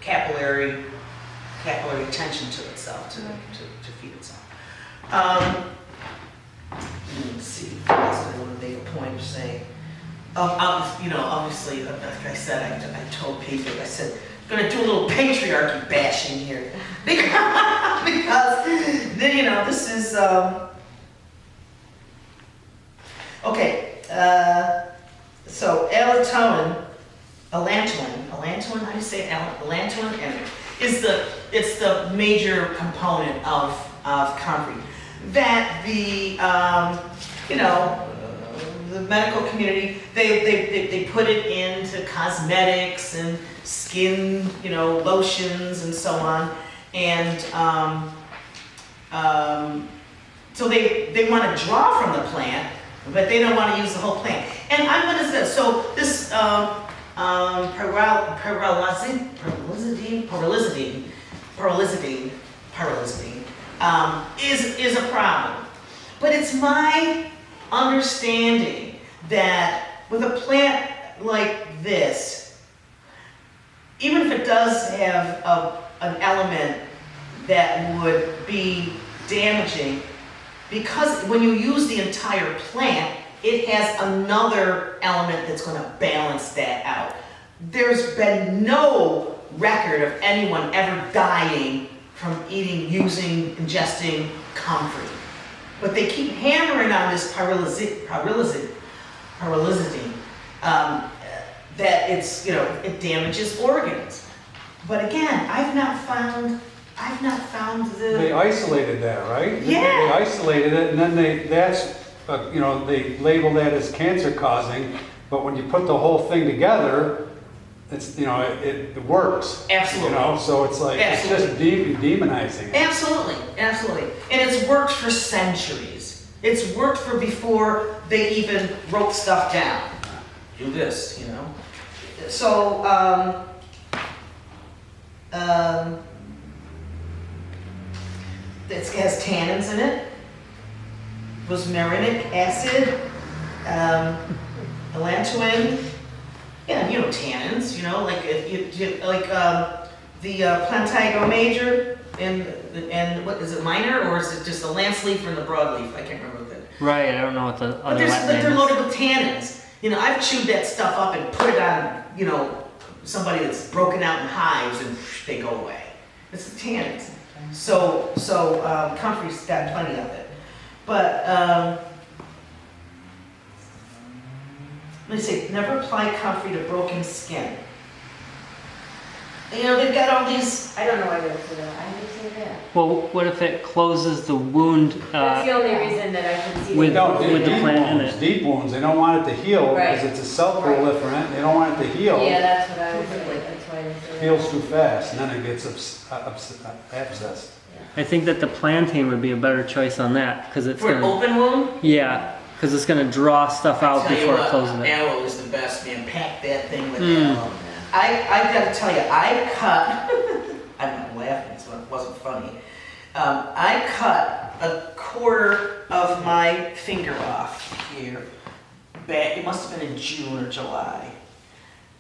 D: capillary tension to itself, to feed itself. Let's see, what else did I want to make a point of saying? Obviously, like I said, I told people, I said, I'm gonna do a little patriarchy bashing here. because then, you know, this is, okay, so allantoin, how do you say it? Allantoin? Anyway, it's the major component of Comfrey. That the, the medical community, they put it into cosmetics and skin, you know, lotions and so on. And so they want to draw from the plant, but they don't want to use the whole plant. And I'm going to say, so this pyrrolizidine is a problem. But it's my understanding that with a plant like this, even if it does have an element that would be damaging, because when you use the entire plant, it has another element that's going to balance that out. There's been no record of anyone ever dying from ingesting Comfrey. But they keep hammering on this pyrrolizidine, that it's, you know, it damages organs. But again, I've not found the...
E: They isolated that, right?
D: Yeah.
E: They isolated it, and then they label that as cancer causing, but when you put the whole thing together, it's, you know, it works.
D: Absolutely.
E: You know, so it's like,
D: Absolutely.
E: it's just demonizing it.
D: Absolutely. And it's worked for centuries. It's worked for before they even wrote stuff down. Do this, you know. So, it has tannins in it, rosmarinic acid, allantoin. Yeah, you know tannins. You know, like the Plantago major and what is it, minor, or is it just the lance leaf or the broadleaf? I can't remember that.
F: Right, I don't know what the
D: But
F: other
D: they're
F: Latin
D: loaded
F: name is.
D: with tannins. You know, I've chewed that stuff up and put it on, you know, somebody that's broken out in hives and they go away. It's the tannins. So Comfrey's got plenty of it. But Let me see, never apply comfrey to broken skin. You know, they've got all these,
B: I don't know why they would say that. I would say that.
F: Well, what if it closes the wound
B: That's the only reason that I can see.
F: with-
B: that.
F: with the plant in it.
E: Deep wounds, they don't want it to heal
B: Right.
E: because it's a self-proliferant, they don't want it to heal.
B: Yeah, that's what I was saying. That's why they say that.
E: Heals too fast, and then it gets abscessed.
F: I think that the plantain would be a better choice on that, because it's
D: for an
F: gonna,
D: open wound.
F: yeah, because it's gonna draw stuff out
D: Tell you
F: before it
D: what,
F: closes it.
D: aloe is the best, man. Pack that thing with
F: Mm.
D: aloe. I've got to tell you, I cut, I'm not laughing, so it wasn't funny. I cut a quarter of my finger off here. Back, it must have been in June or July.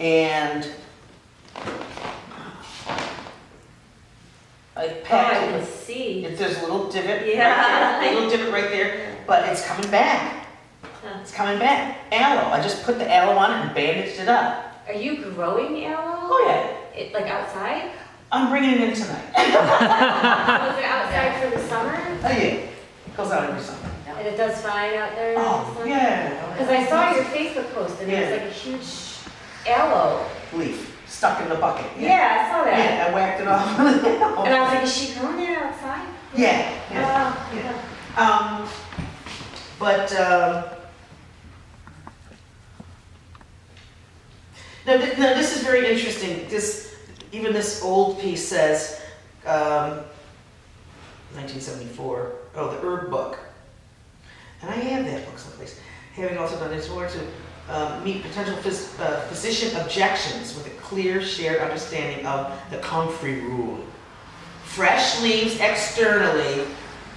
D: And I
B: Oh, I
D: packed
B: can
D: it.
B: see.
D: There's a little divot
B: Yeah.
D: right there, a little divot right there, but it's coming back. It's coming back. Aloe, I just put the aloe on it and bandaged it up.
B: Are you growing aloe?
D: Oh yeah,
B: It, like outside?
D: I'm bringing it in tonight.
B: Was it outside for the summer?
D: Oh yeah, it goes out every summer.
B: And it does fine out there?
D: Oh, yeah.
B: Because I saw your Facebook post and there was like a huge aloe.
D: Leaf, stuck in the bucket.
B: Yeah, I saw that.
D: Yeah, I whacked it off.
B: And I was like, is she growing that outside?
D: Yeah, yeah.
B: Oh,
D: Yeah. But, now this is very interesting. Even this old piece says, 1974, oh, the herb book. And I have that book someplace. Having also done this work to meet potential physician objections with a clear shared understanding of the Comfrey rule. Fresh leaves externally,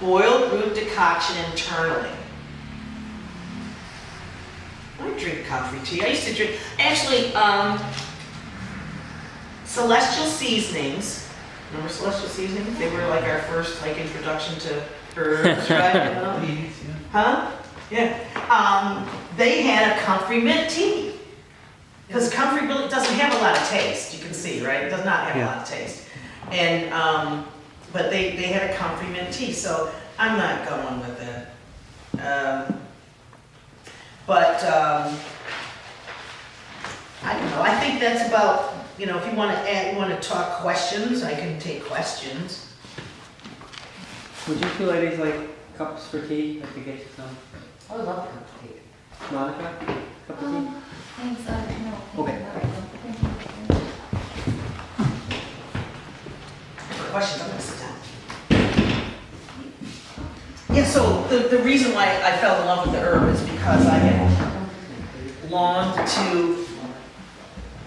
D: boiled root decoction internally. I drink comfrey tea. I used to drink, actually, Celestial Seasonings. Remember Celestial Seasonings? They were like our first introduction to herbs, right? Huh? Yeah. They had a comfrey mint tea. Because comfrey really doesn't have a lot of taste, you can see, right? It does not have a lot of taste. And, but they had a comfrey mint tea, so I'm not going with it. I don't know, I think that's about, if you want to talk questions, I can take questions.
F: Would you two ladies like cups for tea? I could get you some.
B: I would love to come to tea.
F: Monica, cup of tea?
C: Thanks, no.
F: Okay.
C: Thank you.
D: For questions, I'm gonna sit down. Yeah, so the reason why I fell in love with the herb is because I had longed to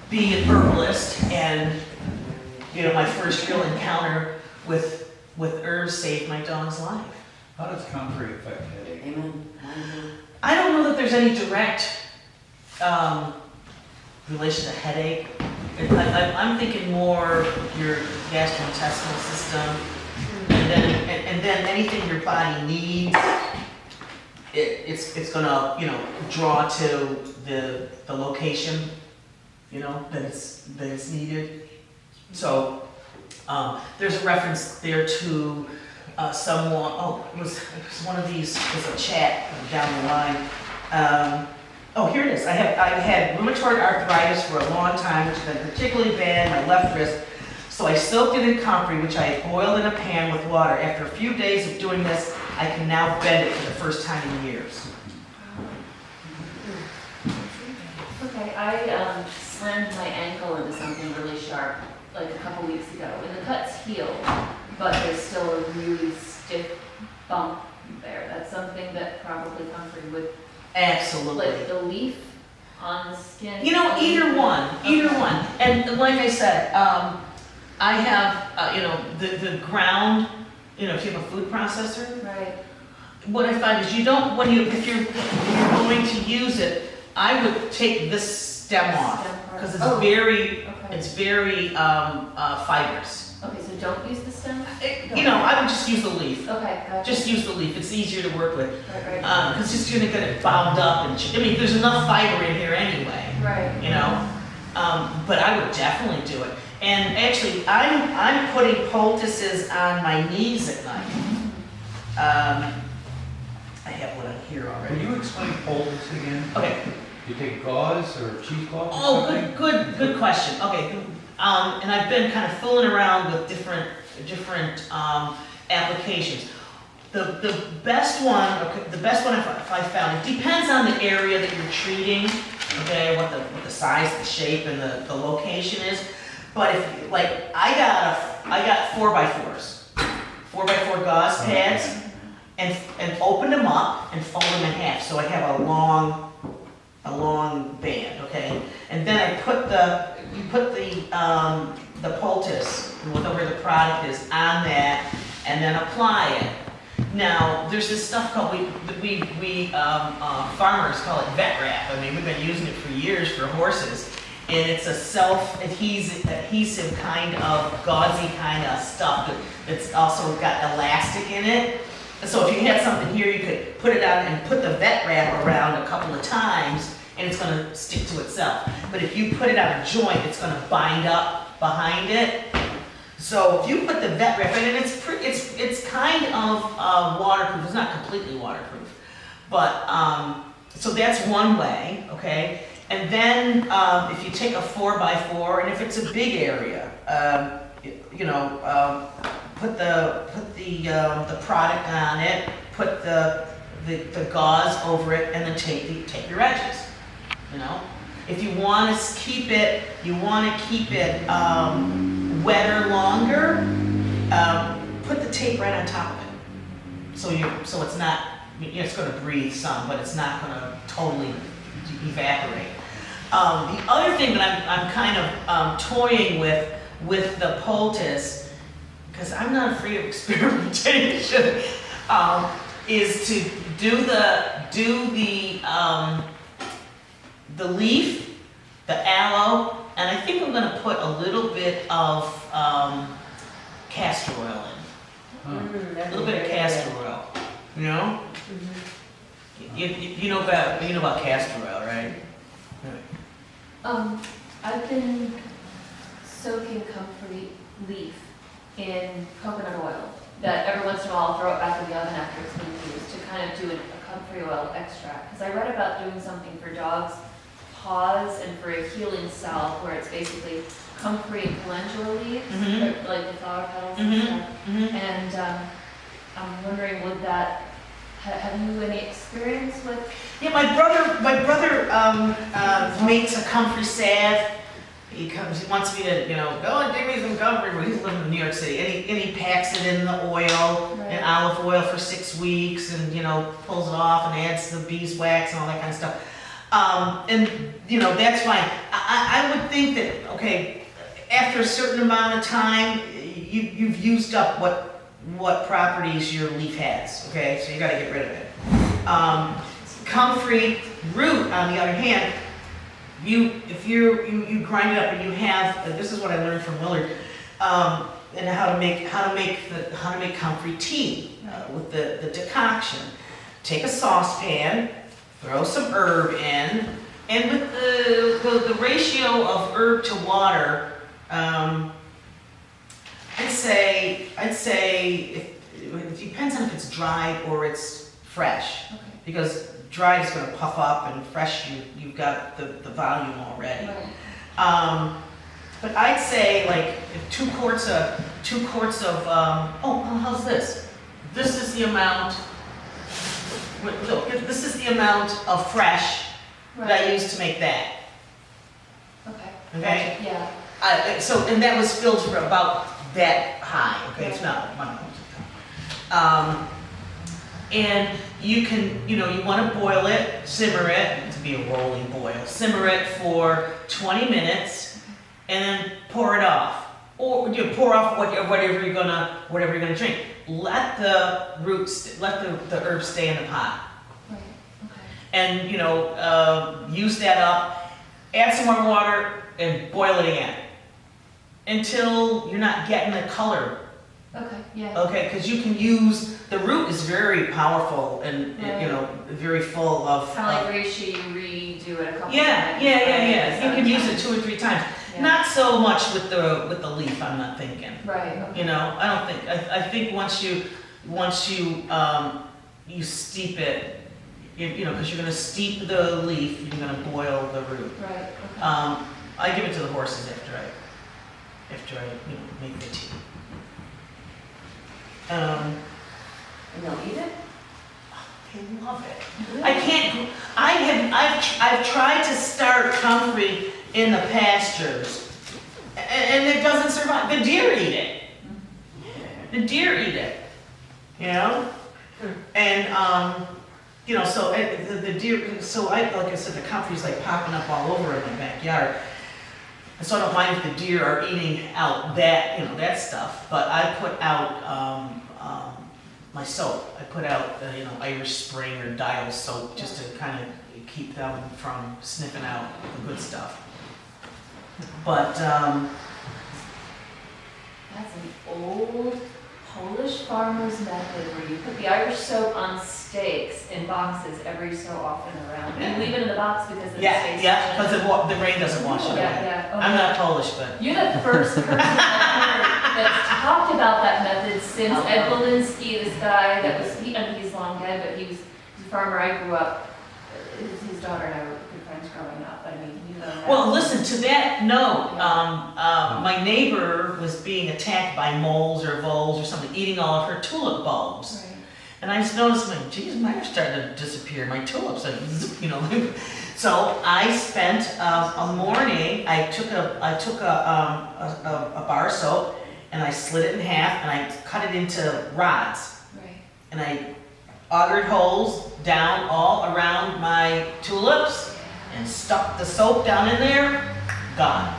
D: be an herbalist, and my first real encounter with herbs saved my dog's life.
G: How does comfrey affect headache?
B: Amen.
D: I don't know that there's any direct relation to headache. I'm thinking more your gastrointestinal system, and then anything your body needs, it's gonna draw to the location that it's needed. So there's a reference there to someone. Oh, it was one of these. It was a chat down the line. Here it is. I've had rheumatoid arthritis for a long time, which has been particularly bad in my left wrist. So I soaked it in comfrey, which I boiled in a pan with water. After a few days of doing this, I can now bend it for the first time in years.
C: Okay, I slammed my ankle into something really sharp like a couple weeks ago, and the cut's healed, but there's still a really stiff bump there. That's something that probably comfrey would,
D: Absolutely.
C: like the leaf on the skin.
D: Either one. And like I said, I have, the ground, if you have a food processor,
C: Right.
D: what I find is if you're going to use it, I would take this stem off,
C: Stem part.
D: because it's
C: Oh,
D: very
C: Okay.
D: fibrous.
C: Okay, so don't use the stem?
D: I would just use the leaf.
C: Okay, gotcha.
D: Just use the leaf, it's easier to work with.
C: Right.
D: Because it's just gonna get it bound up, and there's enough fiber in here anyway.
C: Right.
D: But I would definitely do it. And actually, I'm putting poultices on my knees at night. I have one on here
G: Can
D: already.
G: you explain poultice again?
D: Okay,
G: You take gauze or cheesecloth or
D: Oh,
G: something?
D: good question. Okay, and I've been kind of fooling around with different applications. The best one, I found, it depends on the area that you're treating, okay, what the size, the shape, and the location is. But if, like, I got 4x4s, 4x4 gauze pads, and opened them up and fold them in half, so I have a long band, okay? And then I put the poultice, whatever the product is, on that, and then apply it. Now, there's this stuff called, farmers call it vet wrap. I mean, we've been using it for years for horses. And it's a self-adhesive kind of gauzy kind of stuff that's also got elastic in it. So if you had something here, you could put it on and put the vet wrap around a couple of times, and it's going to stick to itself. But if you put it on a joint, it's going to bind up behind it. So if you put the vet wrap in, and it's kind of waterproof. It's not completely waterproof, but so that's one way, okay. And then if you take a 4x4, and if it's a big area, put the product on it, put the gauze over it, and then take your edges. You know, if you want to keep it, wetter longer, put the tape right on top of it. So it's not, it's going to breathe some, but it's not going to totally evaporate. The other thing that I'm kind of toying with the poultice, because I'm not afraid of experimentation, is to do the leaf, the aloe, and I think I'm going to put a little bit of castor oil in. A little bit of castor oil, you know? You know about castor oil, right?
C: I've been soaking comfrey leaf in coconut oil. That every once in a while I'll throw it back in the oven after it's been used to kind of do a comfrey oil extract. Because I read about doing something for dogs' paws and for a healing salve where it's basically comfrey and calendula leaves, like the flower petals and stuff. And I'm wondering, would that, have you any experience with?
D: Yeah, my brother makes a comfrey salve. He wants me to, go and dig me some comfrey. Well, he's living in New York City, and he packs it in the oil, in olive oil for 6 weeks, and pulls it off and adds the beeswax and all that kind of stuff. And that's fine. I would think that, okay, after a certain amount of time, you've used up what properties your leaf has. Okay, so you got to get rid of it. Comfrey root, on the other hand, you grind it up and you have, this is what I learned from Willard, and how to make comfrey tea with the decoction. Take a saucepan, throw some herb in, and with the ratio of herb to water, I'd say it depends on if it's dry or it's fresh.
C: Okay.
D: Because dry is going to puff up, and fresh you've got the volume already.
C: Right.
D: But I'd say like if 2 quarts of how's this? This is the amount. Look, this is the amount of fresh that I used to make that.
C: Okay.
D: Okay.
C: Gotcha. Yeah.
D: So and that was filled for about that high. Okay, it's not like 1 and you can, you want to boil it, simmer it, to be a rolling boil, simmer it for 20 minutes, and then pour it off. Or pour off whatever you're gonna drink. Let the roots, let the herbs stay in the pot.
C: Right. Okay.
D: And use that up, add some more water, and boil it again. Until you're not getting the color.
C: Okay. Yeah.
D: Okay, because you can use, the root is very powerful and, very full of.
C: Kind of like reishi, you redo it a couple
D: Yeah.
C: times.
D: You can use it 2 or 3 times.
C: Yeah.
D: Not so much with the leaf, I'm not thinking.
C: Right. Okay.
D: I don't think, I think once you steep it, you know, because you're gonna steep the leaf, you're gonna boil the root.
C: Right, okay.
D: I give it to the horses after I, you know, make the tea.
B: And they'll eat it?
D: They love it. I can't, I've tried to start comfrey in the pastures, and it doesn't survive. The deer eat it. The deer eat it, you know? And, you know, so the deer, so like I said, the comfrey's like popping up all over in the backyard. And so I don't mind if the deer are eating out that, you know, that stuff, but I put out, my soap. I put out, you know, Irish Spring or Dial soap just to kind of keep them from sniffing out the good stuff. But,
C: That's an old Polish farmer's method where you put the Irish soap on stakes in boxes every so often around. You leave it in the box because of the stakes.
D: yeah, because the rain doesn't wash it away.
C: Yeah. Okay.
D: I'm not Polish, but.
C: You're the first person I've heard that's talked about that method since Ed Walensky, this guy that was, I mean, he's long dead, but he was a farmer I grew up, his daughter and I were good friends growing up, I mean, you know that.
D: Well, listen, to that note, my neighbor was being attacked by moles or voles or something, eating all of her tulip bulbs.
C: Right.
D: And I just noticed, like, geez, mine are starting to disappear, my tulips, and, you know. So I spent a morning, I took a bar of soap, and I slid it in half, and I cut it into rods.
C: Right.
D: And I augered holes down all around my tulips, and stuck the soap down in there, gone.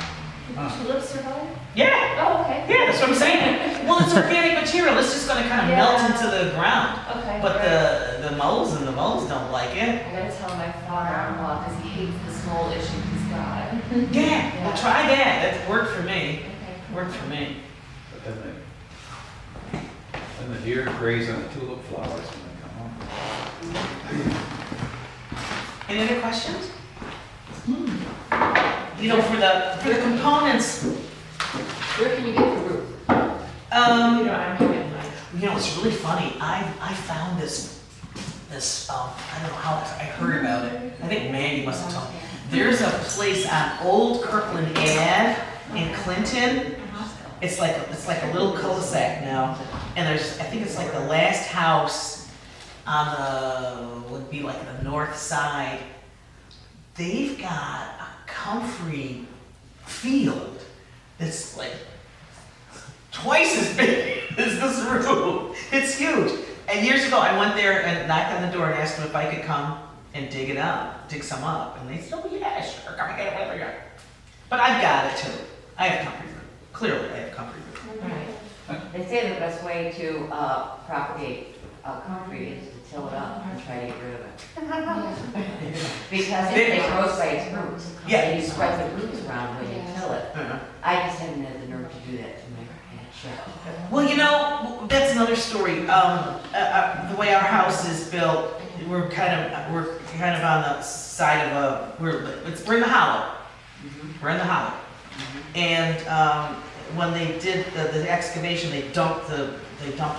C: Tulips survive?
D: Yeah,
C: Oh, okay.
D: yeah, that's what I'm saying. Well, it's organic material, it's just gonna kind of melt
C: Yeah.
D: into the ground.
C: Okay.
D: But
C: right.
D: the moles and the voles don't like it.
C: I gotta tell my father-in-law, because he hates this mole issue he's got.
D: Yeah, well, try that, that worked for me,
C: Okay.
D: worked for me.
G: But then the deer graze on the tulip flowers when they come home.
D: Any other questions? You know, for the components,
H: Where can you get the root?
D: you know, it's really funny. I found this, I don't know how I heard about it. I think Mandy must have told me. There's a place on Old Kirkland Ave in Clinton. It's like a little cul-de-sac now, and I think it's like the last house on would be like the north side. They've got a comfrey field that's like twice as big as this room. It's huge. And years ago, I went there and knocked on the door and asked them if I could come and dig some up. And they said, oh yeah, sure, come and get it, whatever you got. But I've got it too. I have comfrey root. Clearly, I have comfrey root.
H: Right. They say the best way to propagate comfrey is to till it up and try to get rid of it. Because it grows by its roots.
D: Yeah.
H: And you spread the roots around when you till it.
D: Uh-huh.
H: I just haven't had the nerve to do that to my shed.
D: Well, you know, that's another story. The way our house is built, we're kind of on the side of we're in the hollow. We're in the hollow. And when they did the excavation, they dumped a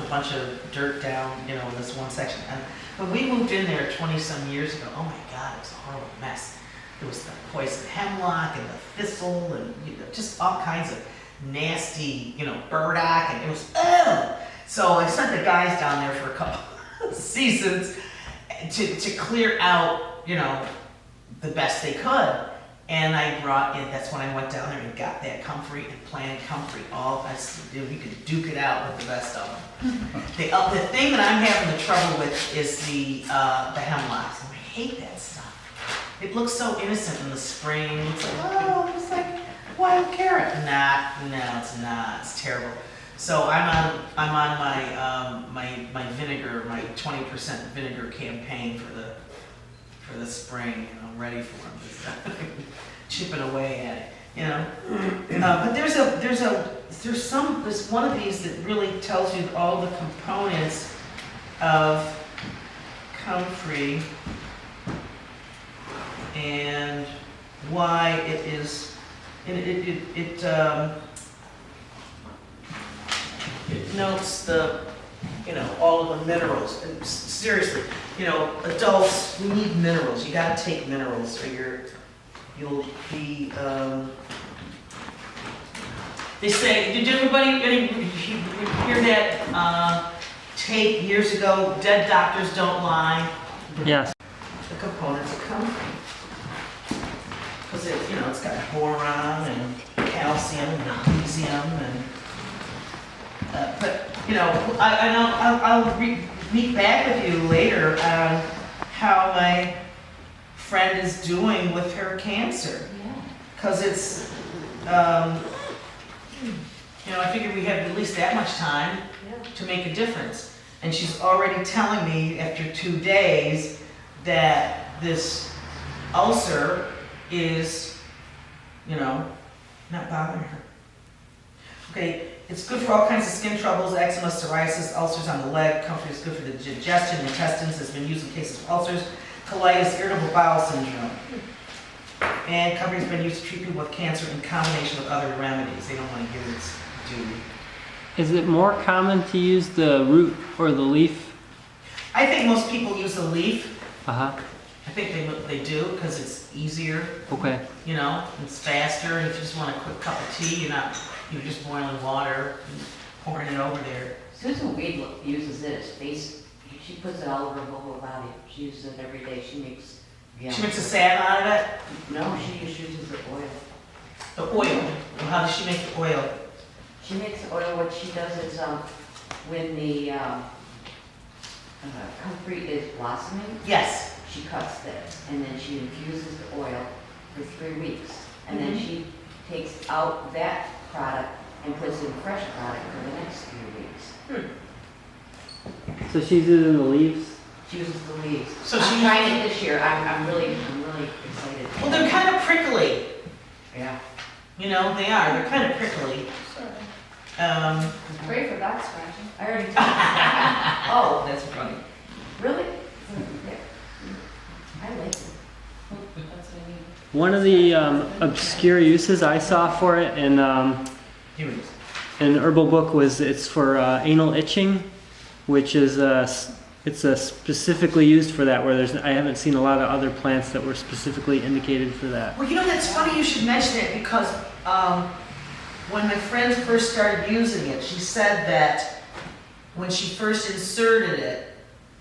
D: bunch of dirt down, you know, in this one section. And when we moved in there 20-some years ago, oh my God, it was a horrible mess. There was the poison hemlock and the thistle and, you know, just all kinds of nasty, you know, burdock, and it was, ugh. So I sent the guys down there for a couple seasons to clear out, you know, the best they could. And I brought in, that's when I went down there and got that comfrey and planted comfrey. We could duke it out with the best of them. The thing that I'm having the trouble with is the hemlocks. I hate that stuff. It looks so innocent in the spring. It's like, oh, it's like wild carrot. No, it's not. It's terrible. So I'm on my vinegar, my 20% vinegar campaign for the spring. You know, I'm ready for them. Chipping away at it, you know. But there's one of these that really tells you all the components of comfrey and why it is. It notes the you know, all of the minerals. And seriously, you know, adults, we need minerals. You gotta take minerals or you'll be, they say, did everybody hear that tape years ago, Dead Doctors Don't Lie?
F: Yes.
D: The components of Comfrey. Because it, you know, it's got boron and calcium and magnesium and, but, you know, I'll meet back with you later on how my friend is doing with her cancer.
C: Yeah.
D: Because it's, you know, I figured we have at least that much time to make a difference. And she's already telling me after 2 days that this ulcer is, you know, not bothering her. Okay, it's good for all kinds of skin troubles, eczema, psoriasis, ulcers on the leg. Comfrey is good for the digestion, intestines, has been used in cases of ulcers, colitis, irritable bowel syndrome. And Comfrey has been used to treat people with cancer in combination with other remedies. They don't want to give its due.
F: Is it more common to use the root or the leaf?
D: I think most people use the leaf.
F: Uh-huh.
D: I think they do because it's easier,
F: Okay.
D: you know, it's faster. And if you just want a quick cup of tea, you're just boiling water and pouring it over there.
H: Susan Weed uses it as face, she puts it all over her whole body. She uses it every day. She makes. Yeah.
D: She makes a salve out of it.
H: No, she just uses the oil.
D: The oil. And how does she make the oil?
H: She makes the oil, what she does is, when the comfrey is blossoming,
D: Yes.
H: she cuts it, and then she infuses the oil for 3 weeks. And then she takes out that product and puts in fresh product for the next 3 weeks.
F: So she's using the leaves?
H: She uses the leaves.
D: So
H: I'm
D: she-
H: trying it this year. I'm really excited.
D: Well, they're kind of prickly.
H: Yeah.
D: You know, they are. They're kind of prickly.
C: Great for back scratching.
H: I already told you. Oh,
D: That's funny.
H: really? Yeah. I like it.
C: That's what I need.
F: One of the obscure uses I saw for it in
D: Here it is.
F: an herbal book was it's for anal itching, which is it's specifically used for that. Where I haven't seen a lot of other plants that were specifically indicated for that.
D: Well, you know, that's funny you should mention it because when my friend first started using it, she said that when she first inserted it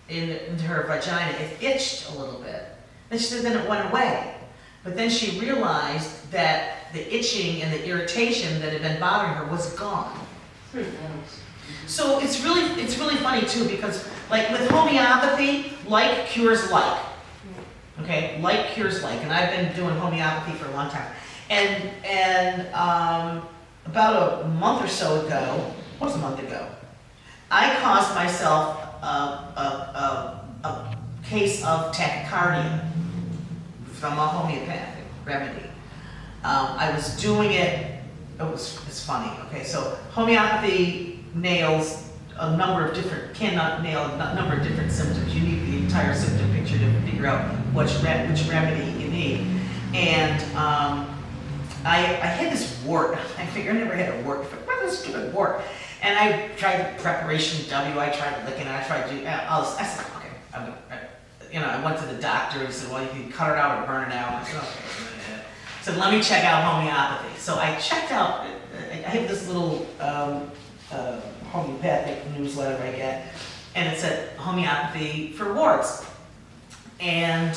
D: into her vagina, it itched a little bit. Then she said then it went away. But then she realized that the itching and the irritation that had been bothering her was gone. So it's really funny too because like with homeopathy, like cures like. Okay, like cures like, and I've been doing homeopathy for a long time. And about a month or so ago, what was a month ago? I caused myself a case of tachycardia from a homeopathic remedy. I was doing it. It's funny. Okay, so homeopathy nails a number of different symptoms. You need the entire symptom picture to figure out which remedy you need. And I had this wart. I figured I never had a wart before. What is this stupid wart? And I tried Preparation W. I tried licking it. I tried to. I said, okay. I went to the doctor. He said, well, you can cut it out or burn it out. I said, okay. So let me check out homeopathy. So I checked out. I have this little homeopathic newsletter I get, and it said homeopathy for warts. And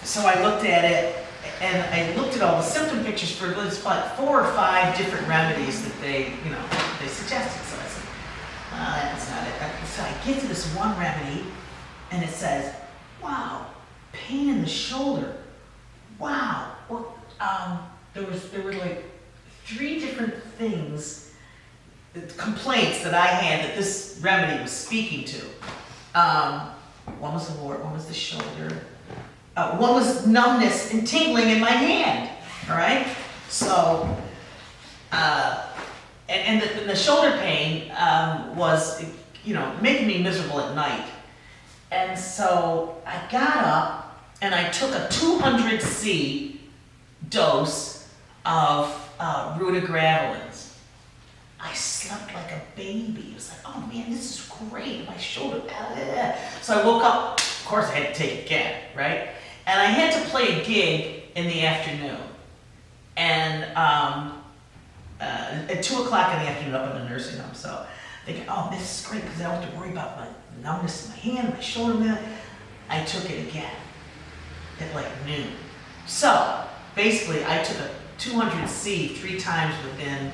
D: so I looked at it, and I looked at all the symptom pictures for there's like 4 or 5 different remedies that they suggested. So I said, that's not it. So I get to this one remedy, and it says, wow, pain in the shoulder. Wow. Well, there were like 3 different things, complaints that I had that this remedy was speaking to. One was the wart, one was the shoulder, one was numbness and tingling in my hand. All right, so and the shoulder pain was making me miserable at night, and so I got up and I took a 200C dose of rutagravelins. I I slept like a baby. It was like, oh man, this is great. My shoulder, So I woke up, of course I had to take a cab, right? And I had to play a gig in the afternoon. And at 2 o'clock in the afternoon up in the nursing home. So thinking, oh, this is great because I don't have to worry about my numbness in my hand, my shoulder, man. I took it again at like noon. So basically I took a 200C 3 times within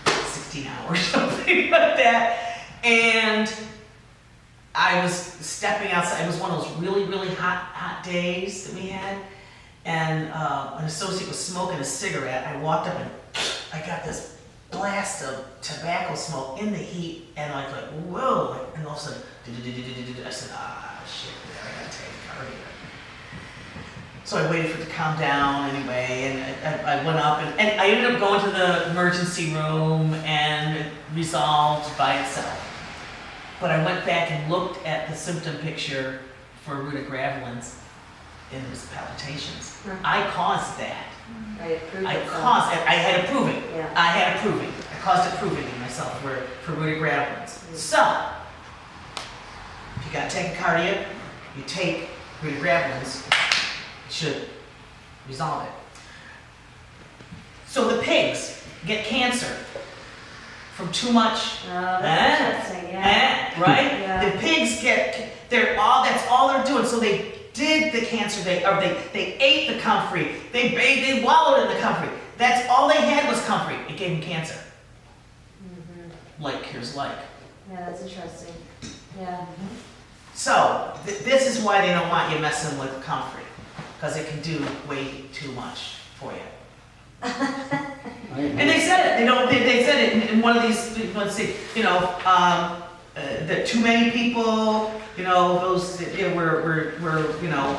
D: 16 hours, something like that. And I was stepping outside. It was one of those really, really hot days that we had. And an associate was smoking a cigarette. I walked up and I got this blast of tobacco smoke in the heat. And I was like, whoa. And all of a sudden, I said, shit, I gotta take a cardio. So I waited for it to calm down anyway, and I went up, and I ended up going to the emergency room, and it resolved by itself. But I went back and looked at the symptom picture for rutagravelins, and it was palpitations. I caused that. I had to prove it.
B: Yeah.
D: I had to prove it. I caused it proving in myself for rutagravelins. So, if you gotta take a cardio, you take rutagravelins. Should resolve it. So the pigs get cancer from too much,
B: That's interesting, yeah.
D: right?
B: Yeah.
D: The pigs that's all they're doing. So they did the cancer, they ate the comfrey, they wallowed in the comfrey. That's all they had was comfrey. It gave them cancer. Like cures like.
B: Yeah, that's interesting. Yeah.
D: So this is why they don't want you messing with comfrey. Because it can do way too much for you. And they said it. They said it in one of these. Let's see. That too many people. Those were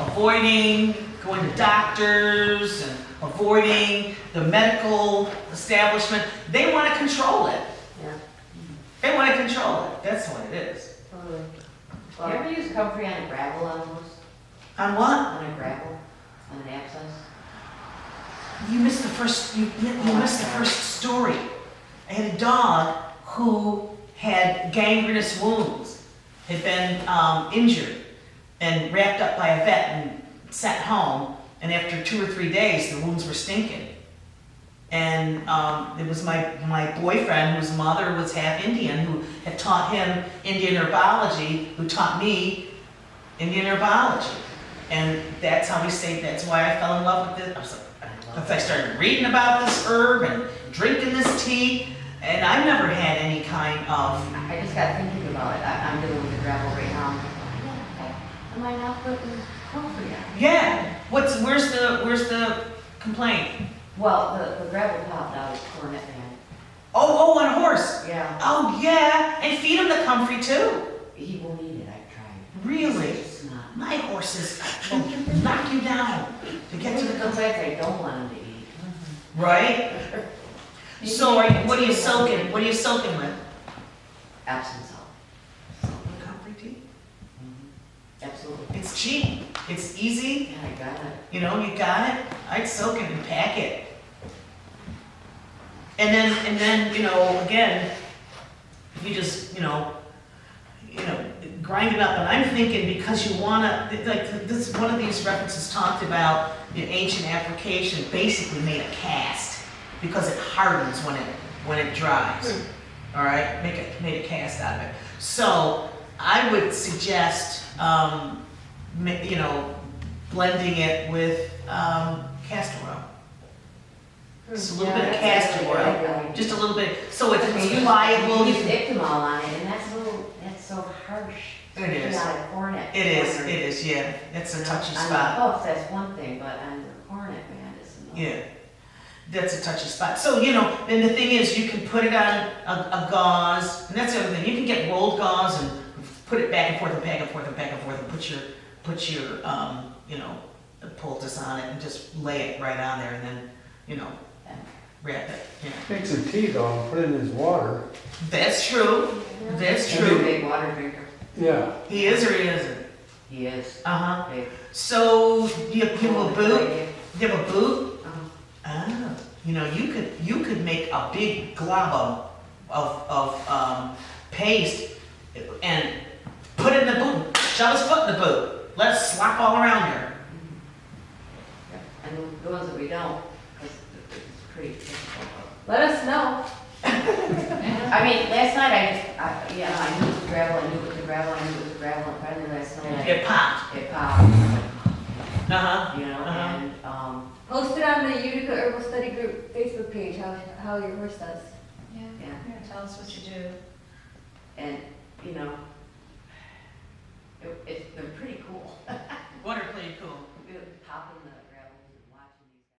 D: avoiding going to doctors and avoiding the medical establishment. They want to control it.
B: Yeah.
D: They want to control it. That's what it is.
B: Totally.
H: You ever use Comfrey on a gravel almost?
D: On what?
H: On a gravel? On an abscess?
D: You missed the first. You missed the first story. I had a dog who had gangrenous wounds, had been injured and wrapped up by a vet and sent home. And after 2 or 3 days, the wounds were stinking. And it was my boyfriend, whose mother was half Indian, who had taught him Indian herbology, who taught me Indian herbology. And that's how we stayed. That's why I fell in love with it. I started reading about this herb and drinking this tea, and I've never had any kind of.
H: I just got thinking about it. I'm dealing with the gravel right now. Am I not putting Comfrey on?
D: Yeah. Where's the complaint?
H: Well, the gravel popped out of cornet man.
D: Oh, on a horse.
H: Yeah.
D: Oh yeah, and feed him the comfrey too.
H: He won't eat it. I've tried.
D: Really?
H: It's not.
D: My horses will knock you down to get to the
H: complaints I don't want him to eat.
D: right. So what are you soaking? What are you soaking with?
H: Epsom salt.
D: Comfrey tea.
H: Absolutely.
D: It's cheap. It's easy.
H: Yeah, I got it.
D: You got it. I'd soak it and pack it. And then again, if you just grind it up. And I'm thinking because you wanna this one of these references talked about the ancient application basically made a cast because it hardens when it dries. All right, made a cast out of it. So I would suggest blending it with castor oil. Just a little bit of castor oil, just a little bit, so it's pliable.
H: You use Ictamol on it, and that's so harsh.
D: It is.
H: Not a cornet.
D: It is, yeah. It's a touchy
H: On
D: spot.
H: the puffs, that's one thing, but on the cornet, man, it's another.
D: Yeah, that's a touchy spot. So, and the thing is, you can put it on a gauze, and that's the other thing. You can get rolled gauze and put it back and forth and back and forth and back and forth and put your poultice on it and just lay it right on there and then, wrap it. Yeah.
E: Take some tea though and put it in his water.
D: That's true. That's
H: He's a
D: true.
H: big water drinker.
E: Yeah.
D: He is or he isn't?
H: He is.
D: Uh-huh.
H: Big.
D: So, do you have a boot? Do you have a boot?
H: Uh-huh.
D: Oh, you could make a big glob paste and put it in the boot, shove his foot in the boot, let it slap all around here.
H: And the ones that we don't, because it's pretty difficult.
B: Let us know.
H: I mean, last night I knew it was gravel, I knew it was gravel, and finally last night
D: It popped.
H: it popped,
D: Uh-huh.
H: you know,
D: Uh-huh.
H: and,
B: Post it on the Utica Herbal Study Group Facebook page, how your horse does.
C: Yeah,
H: yeah,
C: yeah, tell us what you do.
H: and, you know,